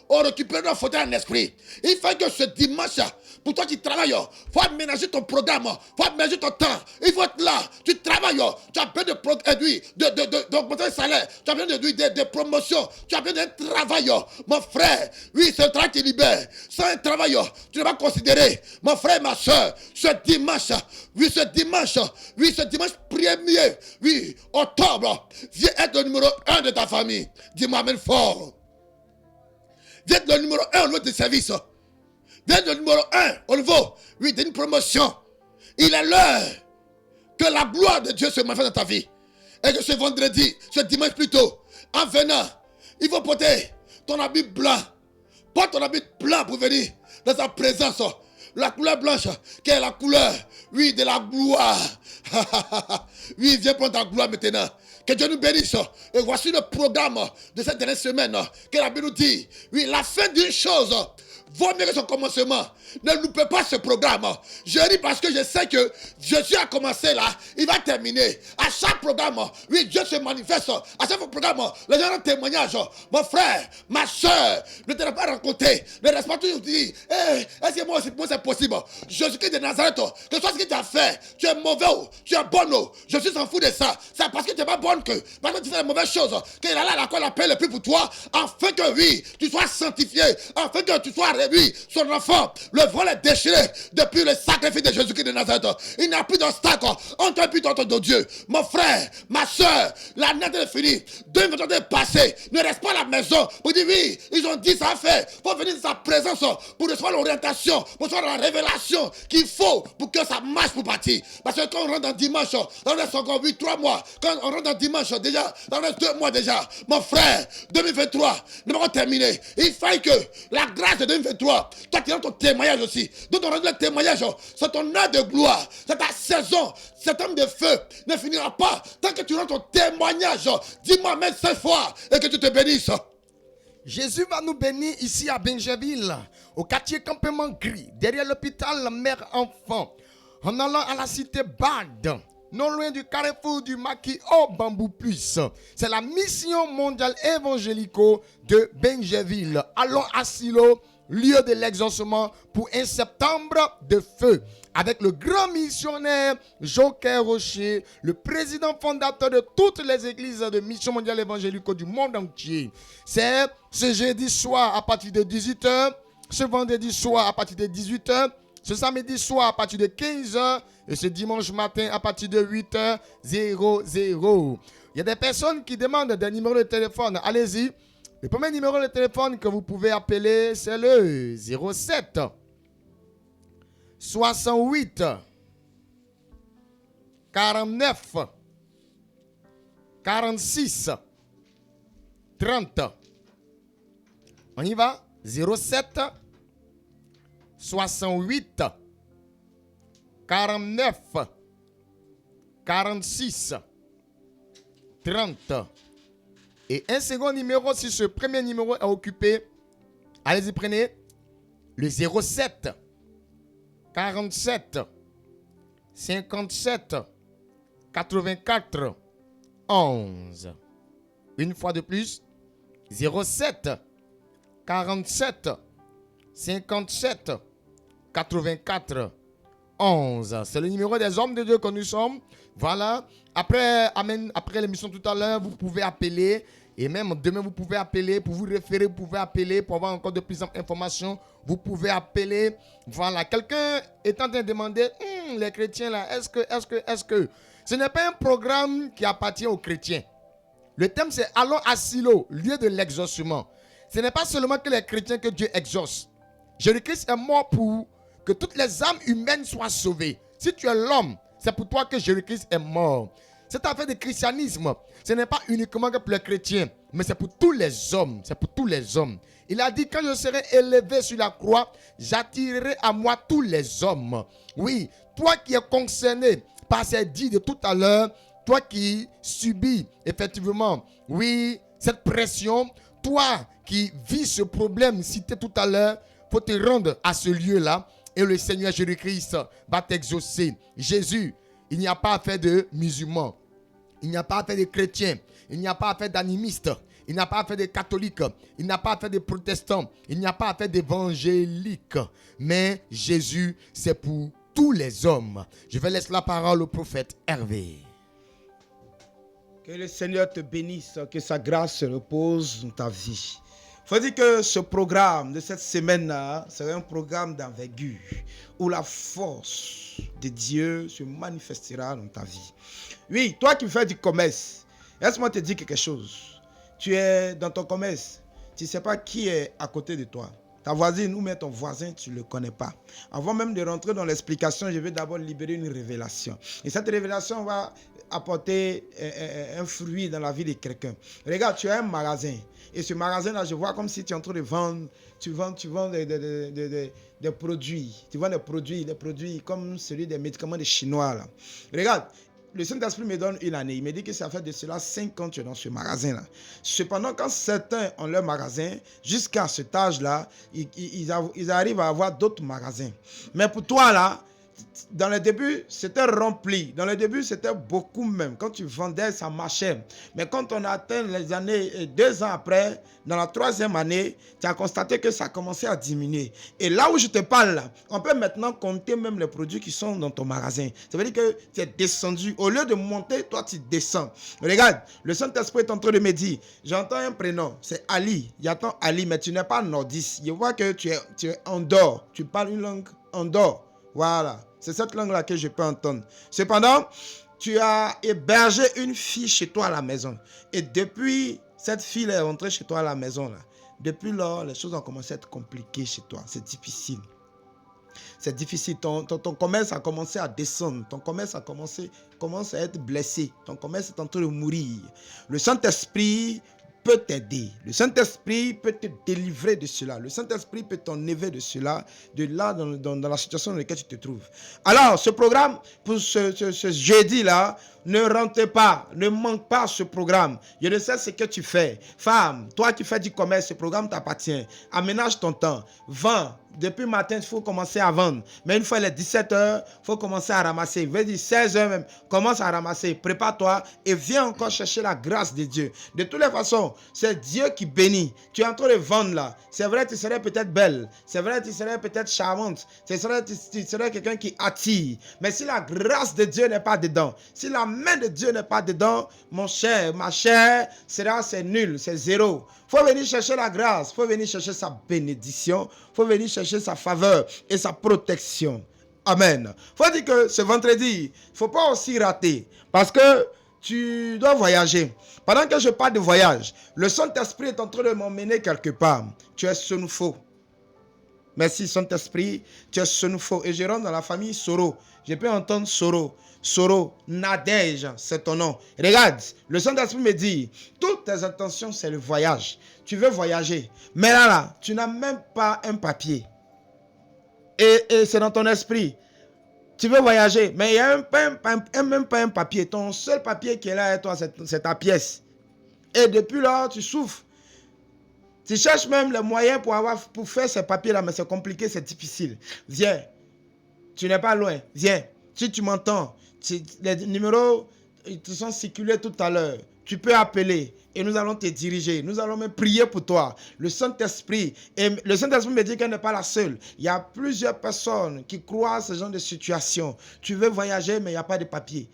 ont récupéré notre fauteuil en esprit. Il faut que ce dimanche, Pour toi qui travailles, il faut aménager ton programme, il faut aménager ton temps. Il faut être là. Tu travailles, tu as besoin d'augmenter le salaire, tu as besoin de promotion, tu as besoin d'un travail. Mon frère, oui, c'est un travail qui libère. Sans un travail, tu ne vas pas considérer. Mon frère, ma soeur, ce dimanche 1er, oui, octobre, viens être le numéro 1 de ta famille. Dis-moi, amen fort. Viens être le numéro 1 au niveau de service. Viens être le numéro 1 au niveau, oui, d'une promotion. Il est l'heure que la gloire de Dieu se manifeste dans ta vie. Et que ce vendredi, ce dimanche plutôt, en venant, il faut porter ton habit blanc. Porte ton habit blanc pour venir dans sa présence. La couleur blanche, qui est la couleur, oui, de la gloire. Oui, viens prendre ta gloire maintenant. Que Dieu nous bénisse. Et voici le programme de cette dernière semaine. Que la Bible nous dit, oui, la fin d'une chose vaut mieux que son commencement. Ne loupez pas ce programme. Je ris parce que je sais que Jésus a commencé là, il va terminer. À chaque programme, oui, Dieu se manifeste. À chaque programme, les gens ont témoignage. Mon frère, ma soeur, ne te laisse pas rencontrer. Ne reste pas toujours dire, est-ce que moi c'est possible? Jésus-Christ de Nazareth, que soit ce que tu as fait, tu es mauvais ou tu es bon ou, Jésus s'en fout de ça. C'est parce que tu n'es pas bonne parce que tu fais les mauvaises choses, qu'il est là à la quoi l'appelle le plus pour toi, afin que oui, tu sois sanctifié, afin que tu sois réduit, son enfant. Le vol est déchiré depuis le sacrifice de Jésus-Christ de Nazareth. Il n'y a plus d'obstacle entre un but entre de Dieu. Mon frère, ma soeur, l'année est finie. 2023 est passé. Ne reste pas à la maison pour dire oui, ils ont dit ça a fait. Il faut venir dans sa présence pour recevoir l'orientation, pour recevoir la révélation qu'il faut pour que ça marche pour partir. Parce que quand on rentre dans dimanche, on reste encore 3 mois. Quand on rentre dans dimanche déjà, on reste 2 mois déjà. Mon frère, 2023 ne va pas terminer. Il faut que la grâce de 2023, toi qui rends ton témoignage aussi, dont on rend le témoignage, c'est ton heure de gloire, c'est ta saison, cet homme de feu ne finira pas tant que tu rends ton témoignage. Dis-moi même 5 fois et que tu te bénisses. Jésus va nous bénir ici à Benjerville, au quartier Campement Gris, derrière l'hôpital Mère-Enfant, en allant à la cité Bad, non loin du carrefour du maquis au Bambou Plus. C'est la mission mondiale évangélico de Benjerville. Allons à Silo, lieu de l'exaucement pour un septembre de feu. Avec le grand missionnaire Joker Rocher, le président fondateur de toutes les églises de mission mondiale évangélique du monde entier. C'est ce jeudi soir à partir de 18h, ce vendredi soir à partir de 18h, ce samedi soir à partir de 15h et ce dimanche matin à partir de 8h00. Il y a des personnes qui demandent des numéros de téléphone. Allez-y. Le premier numéro de téléphone que vous pouvez appeler, c'est le 07 68 49 46 30. On y va? 07 68 49 46 30. Et un second numéro, si ce premier numéro est occupé, allez-y, prenez le 07 47 57 84 11. Une fois de plus, 07 47 57 84 11. C'est le numéro des hommes de Dieu que nous sommes. Voilà. Après l'émission tout à l'heure, vous pouvez appeler. Et même demain, vous pouvez appeler pour vous référer. Vous pouvez appeler pour avoir encore de plus d'informations. Vous pouvez appeler. Voilà. Quelqu'un est en train de demander, les chrétiens là, est-ce que... Ce n'est pas un programme qui appartient aux chrétiens. Le thème, c'est allons à Silo, lieu de l'exaucement. Ce n'est pas seulement que les chrétiens que Dieu exauce. Jésus-Christ est mort pour que toutes les âmes humaines soient sauvées. Si tu es l'homme, c'est pour toi que Jésus-Christ est mort. Cette affaire de christianisme, ce n'est pas uniquement que pour les chrétiens, mais c'est pour tous les hommes. C'est pour tous les hommes. Il a dit, quand je serai élevé sur la croix, j'attirerai à moi tous les hommes. Oui, toi qui es concerné par ces dits de tout à l'heure, toi qui subis effectivement, oui, cette pression, toi qui vis ce problème cité tout à l'heure, il faut te rendre à ce lieu-là et le Seigneur Jésus-Christ va t'exaucer. Jésus, il n'y a pas affaire de musulmans, il n'y a pas affaire de chrétiens, il n'y a pas affaire d'animistes, Il n'a pas affaire des catholiques. Il n'a pas affaire des protestants. Il n'y a pas affaire d'évangéliques. Mais Jésus, c'est pour tous les hommes. Je vais laisser la parole au prophète Hervé. Que le Seigneur te bénisse, que sa grâce se repose dans ta vie. Il faut dire que ce programme de cette semaine-là serait un programme d'envergure où la force de Dieu se manifestera dans ta vie. Oui, toi qui fais du commerce, laisse-moi te dire quelque chose. Tu es dans ton commerce, tu ne sais pas qui est à côté de toi. Ta voisine ou même ton voisin, tu ne le connais pas. Avant même de rentrer dans l'explication, je vais d'abord libérer une révélation. Et cette révélation va apporter un fruit dans la vie de quelqu'un. Regarde, tu as un magasin. Et ce magasin-là, je vois comme si tu es en train de vendre. Tu vends des produits. Tu vends des produits comme celui des médicaments des Chinois. Là. Regarde. Le Saint-Esprit me donne une année. Il me dit que ça fait de cela 5 ans que tu es dans ce magasin-là. Cependant, quand certains ont leur magasin, jusqu'à cet âge-là, ils arrivent à avoir d'autres magasins. Mais pour toi, là, dans le début, c'était rempli. Dans le début, c'était beaucoup même. Quand tu vendais, ça marchait. Mais quand on a atteint les années, 2 ans après, dans la 3e année, tu as constaté que ça a commencé à diminuer. Et là où je te parle, là, on peut maintenant compter même les produits qui sont dans ton magasin. Ça veut dire que tu es descendu. Au lieu de monter, toi, tu descends. Regarde, le Saint-Esprit est en train de me dire, j'entends un prénom, c'est Ali. J'entends Ali, mais tu n'es pas nordiste. Je vois que tu es en dehors. Tu parles une langue en dehors. Voilà, c'est cette langue-là que je peux entendre. Cependant, tu as hébergé une fille chez toi à la maison. Et depuis, cette fille est rentrée chez toi à la maison. Là. Depuis lors, les choses ont commencé à être compliquées chez toi. C'est difficile. C'est difficile. Ton commerce a commencé à descendre. Ton commerce commence à être blessé. Ton commerce est en train de mourir. Le Saint-Esprit peut t'aider. Le Saint-Esprit peut te délivrer de cela. Le Saint-Esprit peut t'enlever de cela, de là, dans la situation dans laquelle tu te trouves. Alors, ce programme, pour ce jeudi-là, ne rentrez pas, ne manque pas ce programme. Je ne sais ce que tu fais. Femme, toi qui fais du commerce, ce programme t'appartient. Aménage ton temps. Vends. Depuis le matin, il faut commencer à vendre. Mais une fois les 17h, il faut commencer à ramasser. Il veut dire 16h même. Commence à ramasser. Prépare-toi et viens encore chercher la grâce de Dieu. De toutes les façons, c'est Dieu qui bénit. Tu es en train de vendre là. C'est vrai, tu serais peut-être belle. C'est vrai, tu serais peut-être charmante. Tu serais quelqu'un qui attire. Mais si la grâce de Dieu n'est pas dedans, si la main de Dieu n'est pas dedans, mon cher, ma chère, c'est nul, c'est zéro. Il faut venir chercher la grâce, il faut venir chercher sa bénédiction, il faut venir chercher sa faveur et sa protection. Amen. Il faut dire que ce vendredi, il ne faut pas aussi rater parce que tu dois voyager. Pendant que je parle de voyage, le Saint-Esprit est en train de m'emmener quelque part. Tu es Sonoufo. Merci Saint-Esprit, tu es Sonoufo. Et je rentre dans la famille Soro. Je peux entendre Soro. Soro, Nadège, c'est ton nom. Regarde, le Saint-Esprit me dit, toutes tes intentions, c'est le voyage. Tu veux voyager. Mais là, tu n'as même pas un papier. Et c'est dans ton esprit. Tu veux voyager, mais il n'y a même pas un papier. Ton seul papier qui est là avec toi, c'est ta pièce. Et depuis là, tu souffres. Tu cherches même les moyens pour faire ces papiers-là, mais c'est compliqué, c'est difficile. Viens. Tu n'es pas loin. Viens. Si tu m'entends, les numéros ils te sont circulés tout à l'heure. Tu peux appeler et nous allons te diriger. Nous allons même prier pour toi. Le Saint-Esprit me dit qu'elle n'est pas la seule. Il y a plusieurs personnes qui croient à ce genre de situation. Tu veux voyager, mais il n'y a pas de papier.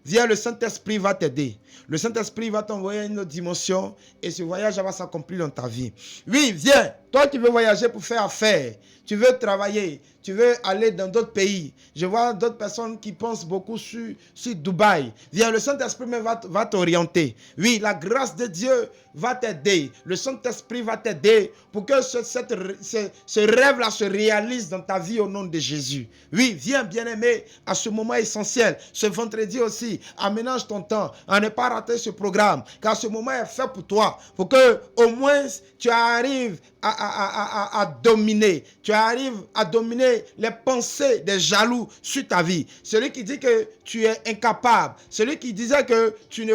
Viens, le Saint-Esprit va t'aider. Le Saint-Esprit va t'envoyer à une autre dimension et ce voyage va s'accomplir dans ta vie. Oui, viens. Toi qui veux voyager pour faire affaire, tu veux travailler, tu veux aller dans d'autres pays. Je vois d'autres personnes qui pensent beaucoup sur Dubaï. Viens, le Saint-Esprit va t'orienter. Oui, la grâce de Dieu va t'aider. Le Saint-Esprit va t'aider pour que ce rêve-là se réalise dans ta vie au nom de Jésus. Oui, viens, bien-aimé, à ce moment essentiel. Ce vendredi aussi, aménage ton temps à ne pas rater ce programme, car ce moment est fait pour toi, pour que au moins tu arrives à dominer. Tu arrives à dominer les pensées des jaloux sur ta vie. Celui qui dit que tu es incapable. Celui qui disait que tu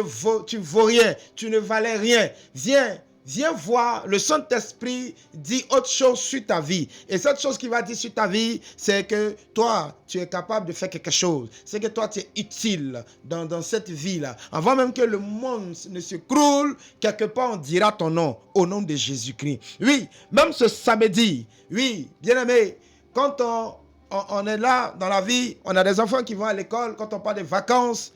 vaux rien. Tu ne valais rien. Viens viens voir, le Saint-Esprit dit autre chose sur ta vie. Et cette chose qu'il va dire sur ta vie, c'est que toi, tu es capable de faire quelque chose. C'est que toi, tu es utile dans cette vie-là. Avant même que le monde ne s'écroule, quelque part, on dira ton nom, au nom de Jésus-Christ. Oui, même ce samedi, oui, bien-aimé, quand on est là dans la vie, on a des enfants qui vont à l'école, quand on parle des vacances,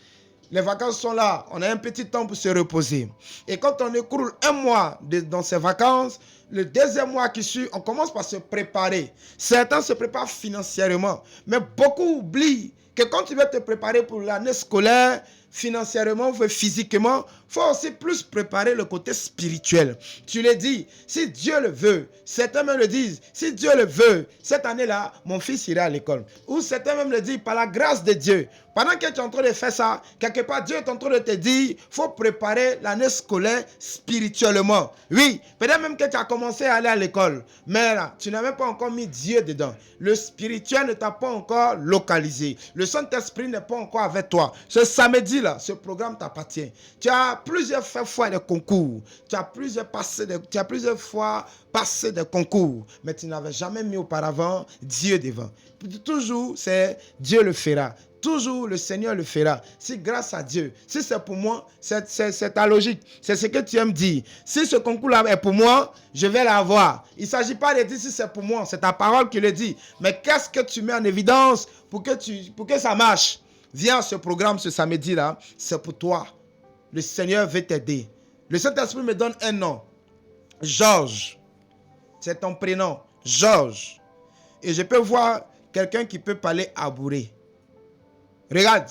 les vacances sont là, on a un petit temps pour se reposer. Et quand on écoule un mois dans ces vacances, le deuxième mois qui suit, on commence par se préparer. Certains se préparent financièrement, mais beaucoup oublient que quand tu veux te préparer pour l'année scolaire, financièrement, physiquement, il faut aussi plus préparer le côté spirituel. Tu le dis, si Dieu le veut, certains même le disent, si Dieu le veut, cette année-là, mon fils ira à l'école. Ou certains même le disent, par la grâce de Dieu. Pendant que tu es en train de faire ça, quelque part, Dieu est en train de te dire, il faut préparer l'année scolaire spirituellement. Oui, peut-être même que tu as commencé à aller à l'école, mais là, tu n'as même pas encore mis Dieu dedans. Le spirituel ne t'a pas encore localisé. Le Saint-Esprit n'est pas encore avec toi. Ce samedi, là, ce programme t'appartient. Tu as plusieurs fois des concours. Tu as plusieurs fois passé des concours. Mais tu n'avais jamais mis auparavant Dieu devant. Toujours, c'est Dieu le fera. Toujours, le Seigneur le fera. Si grâce à Dieu, si c'est pour moi, c'est ta logique. C'est ce que tu aimes dire. Si ce concours-là est pour moi, je vais l'avoir. Il ne s'agit pas de dire si c'est pour moi. C'est ta parole qui le dit. Mais qu'est-ce que tu mets en évidence pour que ça marche? Viens à ce programme ce samedi-là. C'est pour toi. Le Seigneur veut t'aider. Le Saint-Esprit me donne un nom. Georges. C'est ton prénom. Georges. Et je peux voir quelqu'un qui peut parler à bourré. Regarde,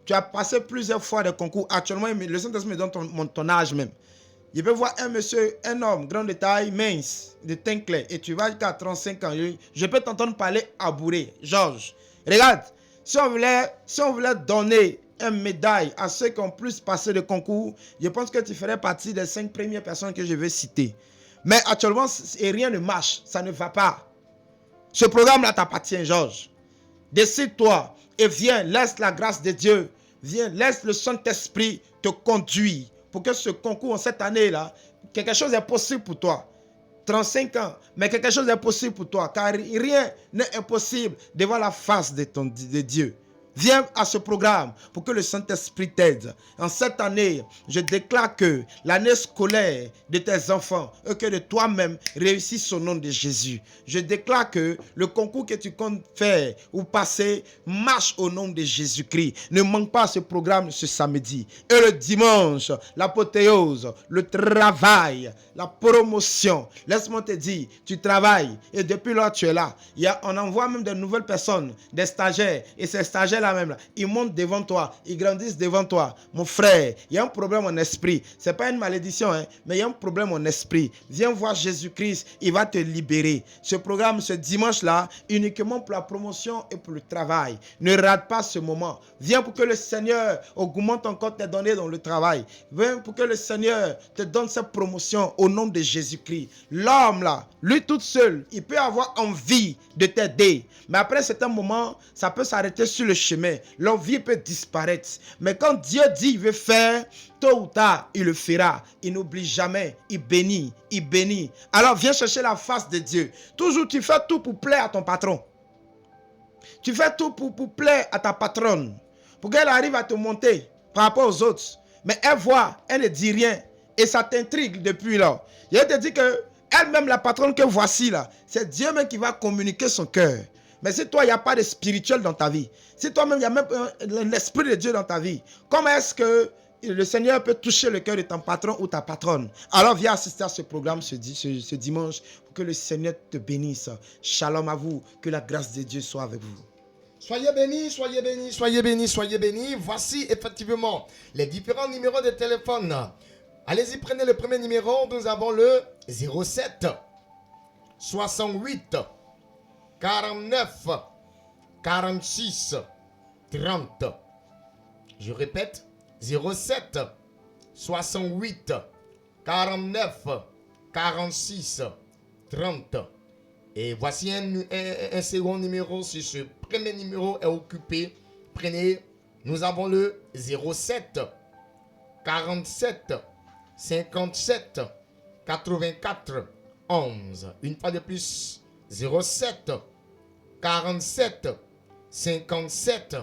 tu as passé plusieurs fois des concours. Actuellement, le Saint-Esprit me donne ton âge même. Je peux voir un monsieur, un homme, grand de taille, mince, de teint clair, et tu vas jusqu'à 35 ans. Je peux t'entendre parler à bourré. Georges, regarde, si on voulait donner une médaille à ceux qui ont plus passé de concours, je pense que tu ferais partie des 5 premières personnes que je vais citer. Mais actuellement, rien ne marche, ça ne va pas. Ce programme-là t'appartient, Georges. Décide-toi et viens, laisse la grâce de Dieu, viens, laisse le Saint-Esprit te conduire pour que ce concours, cette année-là, quelque chose est possible pour toi. 35 ans, mais quelque chose est possible pour toi, car rien n'est impossible devant la face de Dieu. Viens à ce programme pour que le Saint-Esprit t'aide. En cette année, je déclare que l'année scolaire de tes enfants et que de toi-même réussisse au nom de Jésus. Je déclare que le concours que tu comptes faire ou passer marche au nom de Jésus-Christ. Ne manque pas ce programme ce samedi. Et le dimanche, l'apothéose, le travail, la promotion. Laisse-moi te dire, tu travailles et depuis là tu es là. On envoie même de nouvelles personnes, des stagiaires, et ces stagiaires même là, ils montent devant toi, ils grandissent devant toi. Mon frère, il y a un problème en esprit. C'est pas une malédiction, mais il y a un problème en esprit. Viens voir Jésus-Christ, il va te libérer. Ce programme, ce dimanche-là, uniquement pour la promotion et pour le travail. Ne rate pas ce moment. Viens pour que le Seigneur augmente encore tes données dans le travail. Viens pour que le Seigneur te donne cette promotion au nom de Jésus-Christ. L'homme là, lui tout seul, il peut avoir envie de t'aider. Mais après un certain moment, ça peut s'arrêter sur le chemin. L'envie peut disparaître. Mais quand Dieu dit il veut faire, tôt ou tard, il le fera. Il n'oublie jamais. Il bénit. Il bénit. Alors viens chercher la face de Dieu. Toujours tu fais tout pour plaire à ton patron. Tu fais tout pour plaire à ta patronne. Pour qu'elle arrive à te monter par rapport aux autres. Mais elle voit, elle ne dit rien. Et ça t'intrigue depuis là. Je te dis que elle-même, la patronne que voici là, c'est Dieu même qui va communiquer son cœur. Mais si toi, il n'y a pas de spirituel dans ta vie, si toi-même, il y a même l'Esprit de Dieu dans ta vie, comment est-ce que le Seigneur peut toucher le cœur de ton patron ou ta patronne? Alors viens assister à ce programme ce dimanche pour que le Seigneur te bénisse. Shalom à vous, que la grâce de Dieu soit avec vous. Soyez bénis, soyez bénis, soyez bénis, soyez bénis. Voici effectivement les différents numéros de téléphone. Allez-y, prenez le premier numéro. Nous avons le 07 68 49 46 30. Je répète, 07 68 49 46 30. Et voici un second numéro. Si ce premier numéro est occupé, prenez. Nous avons le 07 47 57 84 11. Une fois de plus, 07 47 57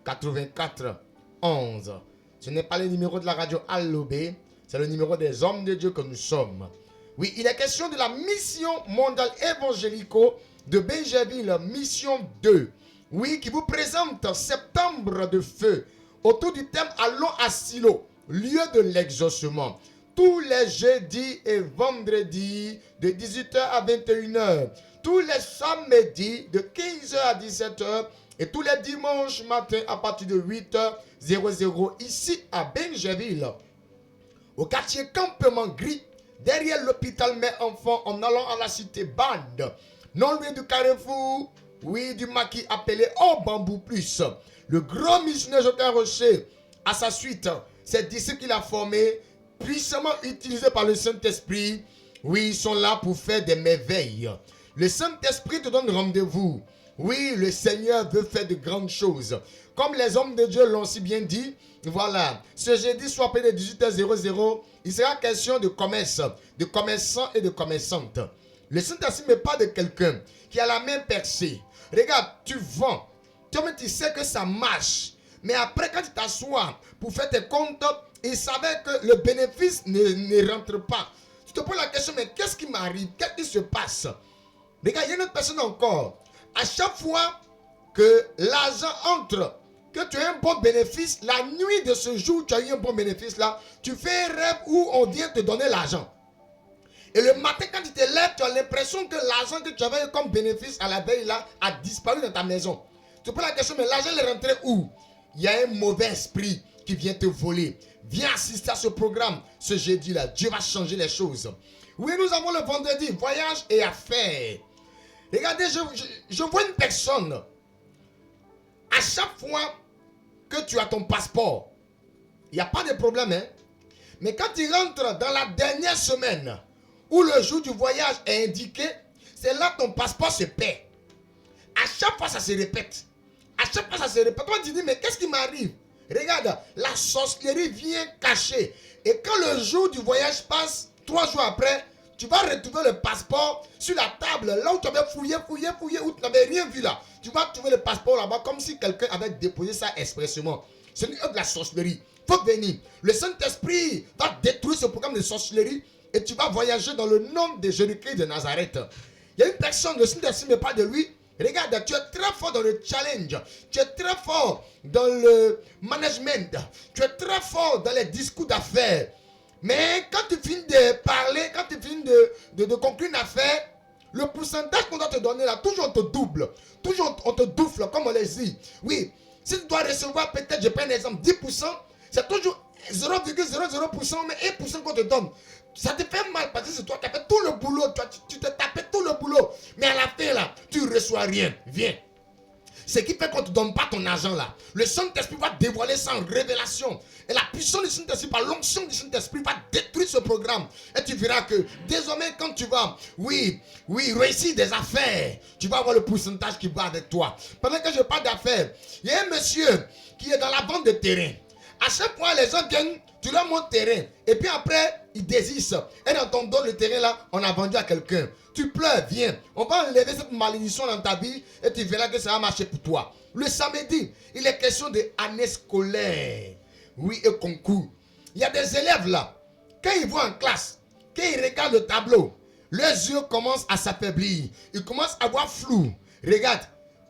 84 11. Ce n'est pas le numéro de la radio Allobé, c'est le numéro des hommes de Dieu que nous sommes. Oui, il est question de la mission mondiale évangélico de Benjerville, mission 2. Oui, qui vous présente Septembre de feu autour du thème Allons à Silo, lieu de l'exaucement. Tous les jeudis et vendredis de 18h à 21h. Tous les samedis de 15h à 17h. Et tous les dimanches matin à partir de 8h00 ici à Benjerville. Au quartier Campement Gris, derrière l'hôpital Mère Enfant en allant à la cité Bande. Non loin du Carrefour, oui, du maquis appelé Au Bambou Plus. Le grand missionnaire Joquin Rocher, à sa suite, ses disciples qu'il a formés, puissamment utilisés par le Saint-Esprit, oui, ils sont là pour faire des merveilles. Le Saint-Esprit te donne rendez-vous. Oui, le Seigneur veut faire de grandes choses. Comme les hommes de Dieu l'ont si bien dit, voilà, ce jeudi soir de 18h00, il sera question de commerce, de commerçants et de commerçantes. Le Saint-Esprit me parle de quelqu'un qui a la main percée. Regarde, tu vends, tu sais que ça marche. Mais après, quand tu t'assois pour faire tes comptes, il savait que le bénéfice ne rentre pas. Tu te poses la question, mais qu'est-ce qui m'arrive? Qu'est-ce qui se passe? Regarde, il y a une autre personne encore. À chaque fois que l'argent entre, que tu as un bon bénéfice, la nuit de ce jour, tu as eu un bon bénéfice là, tu fais un rêve où on vient te donner l'argent. Et le matin, quand tu te lèves, tu as l'impression que l'argent que tu avais comme bénéfice à la veille là a disparu dans ta maison. Tu te poses la question, mais l'argent est rentré où? Il y a un mauvais esprit qui vient te voler. Viens assister à ce programme ce jeudi là. Dieu va changer les choses. Oui, nous avons le vendredi, voyage et affaires. Regardez, je vois une personne. À chaque fois que tu as ton passeport, il n'y a pas de problème, hein? Mais quand tu rentres dans la dernière semaine où le jour du voyage est indiqué, c'est là que ton passeport se perd. À chaque fois, ça se répète. À chaque fois, ça se répète. Toi, tu dis, mais qu'est-ce qui m'arrive? Regarde, la sorcellerie vient cacher. Et quand le jour du voyage passe, 3 jours après, tu vas retrouver le passeport sur la table, là où tu avais fouillé, où tu n'avais rien vu là. Tu vas trouver le passeport là-bas comme si quelqu'un avait déposé ça expressément. C'est une œuvre de la sorcellerie. Il faut venir. Le Saint-Esprit va détruire ce programme de sorcellerie et tu vas voyager dans le nom de Jésus-Christ de Nazareth. Il y a une personne, le Saint-Esprit me parle de lui. Regarde, tu es très fort dans le challenge. Tu es très fort dans le management. Tu es très fort dans les discours d'affaires. Mais quand tu finis de parler, quand tu finis de conclure une affaire, le pourcentage qu'on doit te donner là, toujours on te double. Toujours on te double, comme on les dit. Oui, si tu dois recevoir peut-être, je prends un exemple, 10%, c'est toujours 0,00%, mais 1% qu'on te donne. Ça te fait mal parce que c'est toi qui as fait tout le boulot. Tu te tapais tout le boulot. Mais à la fin là, tu ne reçois rien. Viens. Ce qui fait qu'on ne te donne pas ton argent là. Le Saint-Esprit va dévoiler ça en révélation. Et la puissance du Saint-Esprit, par l'onction du Saint-Esprit, va détruire ce programme. Et tu verras que désormais, quand tu vas, réussir des affaires, tu vas avoir le pourcentage qui va avec toi. Pendant que je parle d'affaires, il y a un monsieur qui est dans la vente de terrain. À chaque fois, les gens viennent, tu leur montres le terrain. Et puis après, ils désistent. Et dans ton dos, le terrain là, on a vendu à quelqu'un. Tu pleures, viens. On va enlever cette malédiction dans ta vie et tu verras que ça va marcher pour toi. Le samedi, il est question de année scolaire. Oui, et concours. Il y a des élèves là. Quand ils vont en classe, quand ils regardent le tableau, leurs yeux commencent à s'affaiblir. Ils commencent à voir flou. Regarde,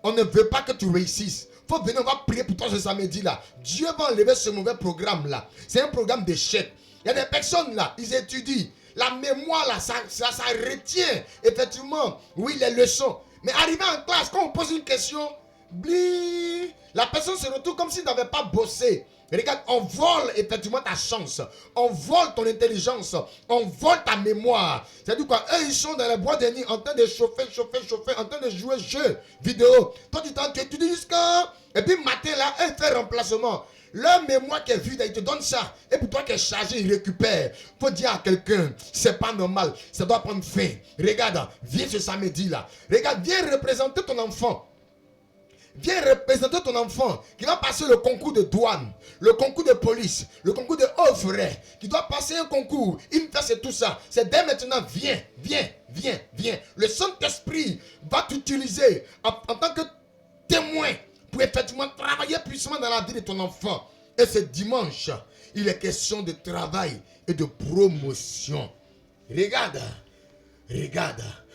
on ne veut pas que tu réussisses. Faut venir, on va prier pour toi ce samedi là. Dieu va enlever ce mauvais programme là. C'est un programme d'échec. Il y a des personnes là, ils étudient. La mémoire là, ça retient effectivement, oui, les leçons. Mais arrivé en classe, quand on pose une question, la personne se retrouve comme s'il n'avait pas bossé. Regarde, on vole effectivement ta chance. On vole ton intelligence. On vole ta mémoire. C'est-à-dire quoi? Eux, ils sont dans les bois de nuit en train de chauffer, en train de jouer jeux vidéo. Toi, tu étudies jusqu'à... Et puis, matin, là, eux, ils font remplacement. Leur mémoire qui est vide, ils te donnent ça. Et pour toi qui est chargé, ils récupèrent. Faut dire à quelqu'un, c'est pas normal. Ça doit prendre fin. Regarde, viens ce samedi, là. Regarde, viens représenter ton enfant. viens représenter ton enfant qui va passer le concours de douane, le concours de police, le concours de haut frais, qui doit passer un concours. Il me fait c'est tout ça. C'est dès maintenant, viens. Le Saint-Esprit va t'utiliser en tant que témoin pour effectivement travailler puissamment dans la vie de ton enfant. Et ce dimanche, il est question de travail et de promotion. Regarde.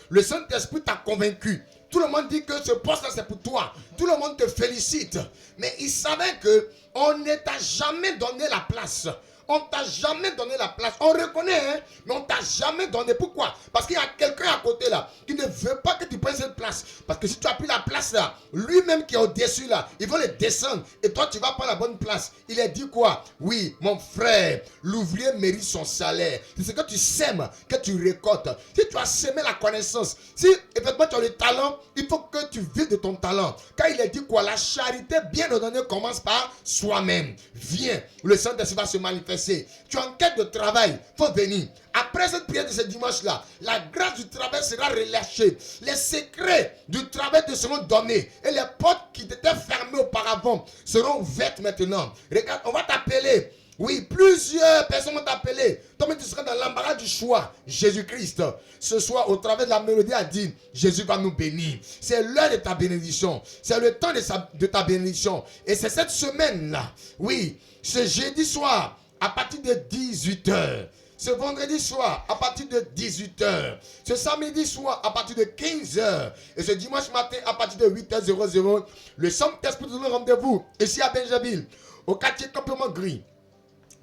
Le Saint-Esprit t'a convaincu. Tout le monde dit que ce poste-là, c'est pour toi. Tout le monde te félicite. Mais il savait qu'on ne t'a jamais donné la place. On t'a jamais donné la place. On reconnaît, hein, mais on t'a jamais donné. Pourquoi? Parce qu'il y a quelqu'un à côté là qui ne veut pas que tu prennes cette place. Parce que si tu as pris la place là, lui-même qui est au-dessus là, il va le descendre. Et toi, tu vas prendre la bonne place. Il a dit quoi? Oui, mon frère, l'ouvrier mérite son salaire. C'est ce que tu sèmes, que tu récoltes. Si tu as semé la connaissance, si effectivement tu as le talent, il faut que tu vives de ton talent. Car il a dit quoi? La charité bien ordonnée commence par soi-même. Viens, le Saint-Esprit va se manifester. Tu es en quête de travail, il faut venir. Après cette prière de ce dimanche-là, la grâce du travail sera relâchée. Les secrets du travail te seront donnés. Et les portes qui t'étaient fermées auparavant seront ouvertes maintenant. Regarde, on va t'appeler. Oui, plusieurs personnes vont t'appeler. Toi, tu seras dans l'embarras du choix. Jésus-Christ, ce soir, au travers de la mélodie, a dit, Jésus va nous bénir. C'est l'heure de ta bénédiction. C'est le temps de ta bénédiction. Et c'est cette semaine-là, oui, ce jeudi soir, à partir de 18h. Ce vendredi soir, à partir de 18h. Ce samedi soir, à partir de 15h. Et ce dimanche matin, à partir de 8h00. Le Saint-Esprit nous donne rendez-vous ici à Benjaville, au quartier Campement Gris.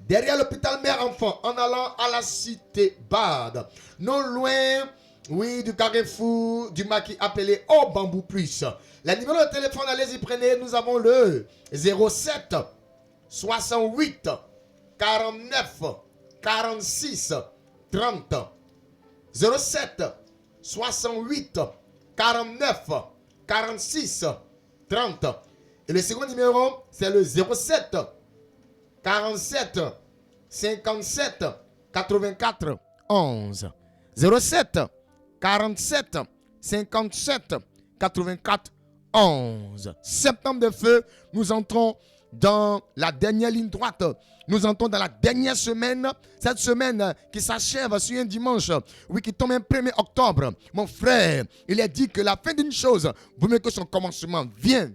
Derrière l'hôpital Mère-Enfant, en allant à la cité Bade. Non loin, oui, du carrefour du maquis appelé Au Bambou Plus. La numéro de téléphone, allez-y, prenez. Nous avons le 07 68 49 46 30. 07 68 49 46 30. Et le second numéro, c'est le 07 47 57 84 11. 07 47 57 84 11. Septembre de feu, nous entrons dans la dernière ligne droite. Nous entrons dans la dernière semaine. Cette semaine qui s'achève sur un dimanche. Oui, qui tombe un 1er octobre. Mon frère, il a dit que la fin d'une chose vaut mieux que son commencement. Viens.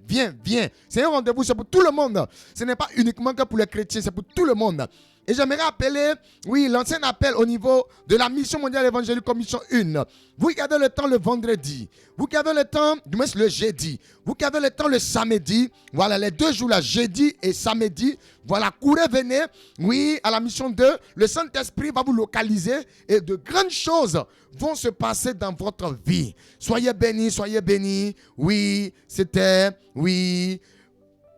C'est un rendez-vous, c'est pour tout le monde. Ce n'est pas uniquement que pour les chrétiens, c'est pour tout le monde. Et j'aimerais appeler, oui, l'ancien appel au niveau de la mission mondiale évangélique commission 1. Vous qui avez le temps le vendredi, vous qui avez le temps, du moins le jeudi, vous qui avez le temps le samedi, voilà les 2 jours là, jeudi et samedi, voilà, courez, venez, oui, à la mission 2, le Saint-Esprit va vous localiser et de grandes choses vont se passer dans votre vie. Soyez bénis, oui, c'était, oui,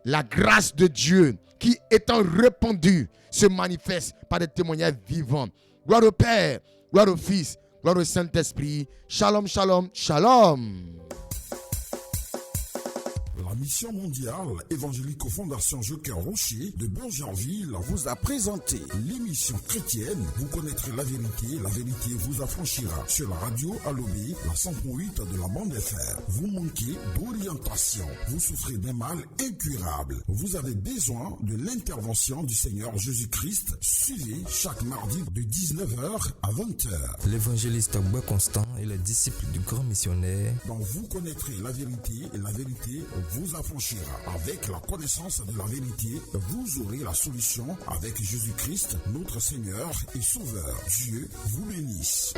la grâce de Dieu qui étant répandue se manifeste par des témoignages vivants. Gloire au Père, gloire au Fils, gloire au Saint-Esprit. Shalom, shalom, shalom. La mission mondiale évangélique Fondation Joker Rocher de Bonjarville vous a présenté l'émission chrétienne. Vous connaîtrez la vérité vous affranchira. Sur la radio Alobé, la 100.8 de la bande FM. Vous manquez d'orientation, vous souffrez d'un mal incurable. Vous avez besoin de l'intervention du Seigneur Jésus-Christ. Suivez chaque mardi de 19h à 20h. L'évangéliste Bois Constant est le disciple du grand missionnaire. Donc vous connaîtrez la vérité et la vérité vous affranchira. Avec la connaissance de la vérité, vous aurez la solution avec Jésus-Christ, notre Seigneur et Sauveur. Dieu vous bénisse.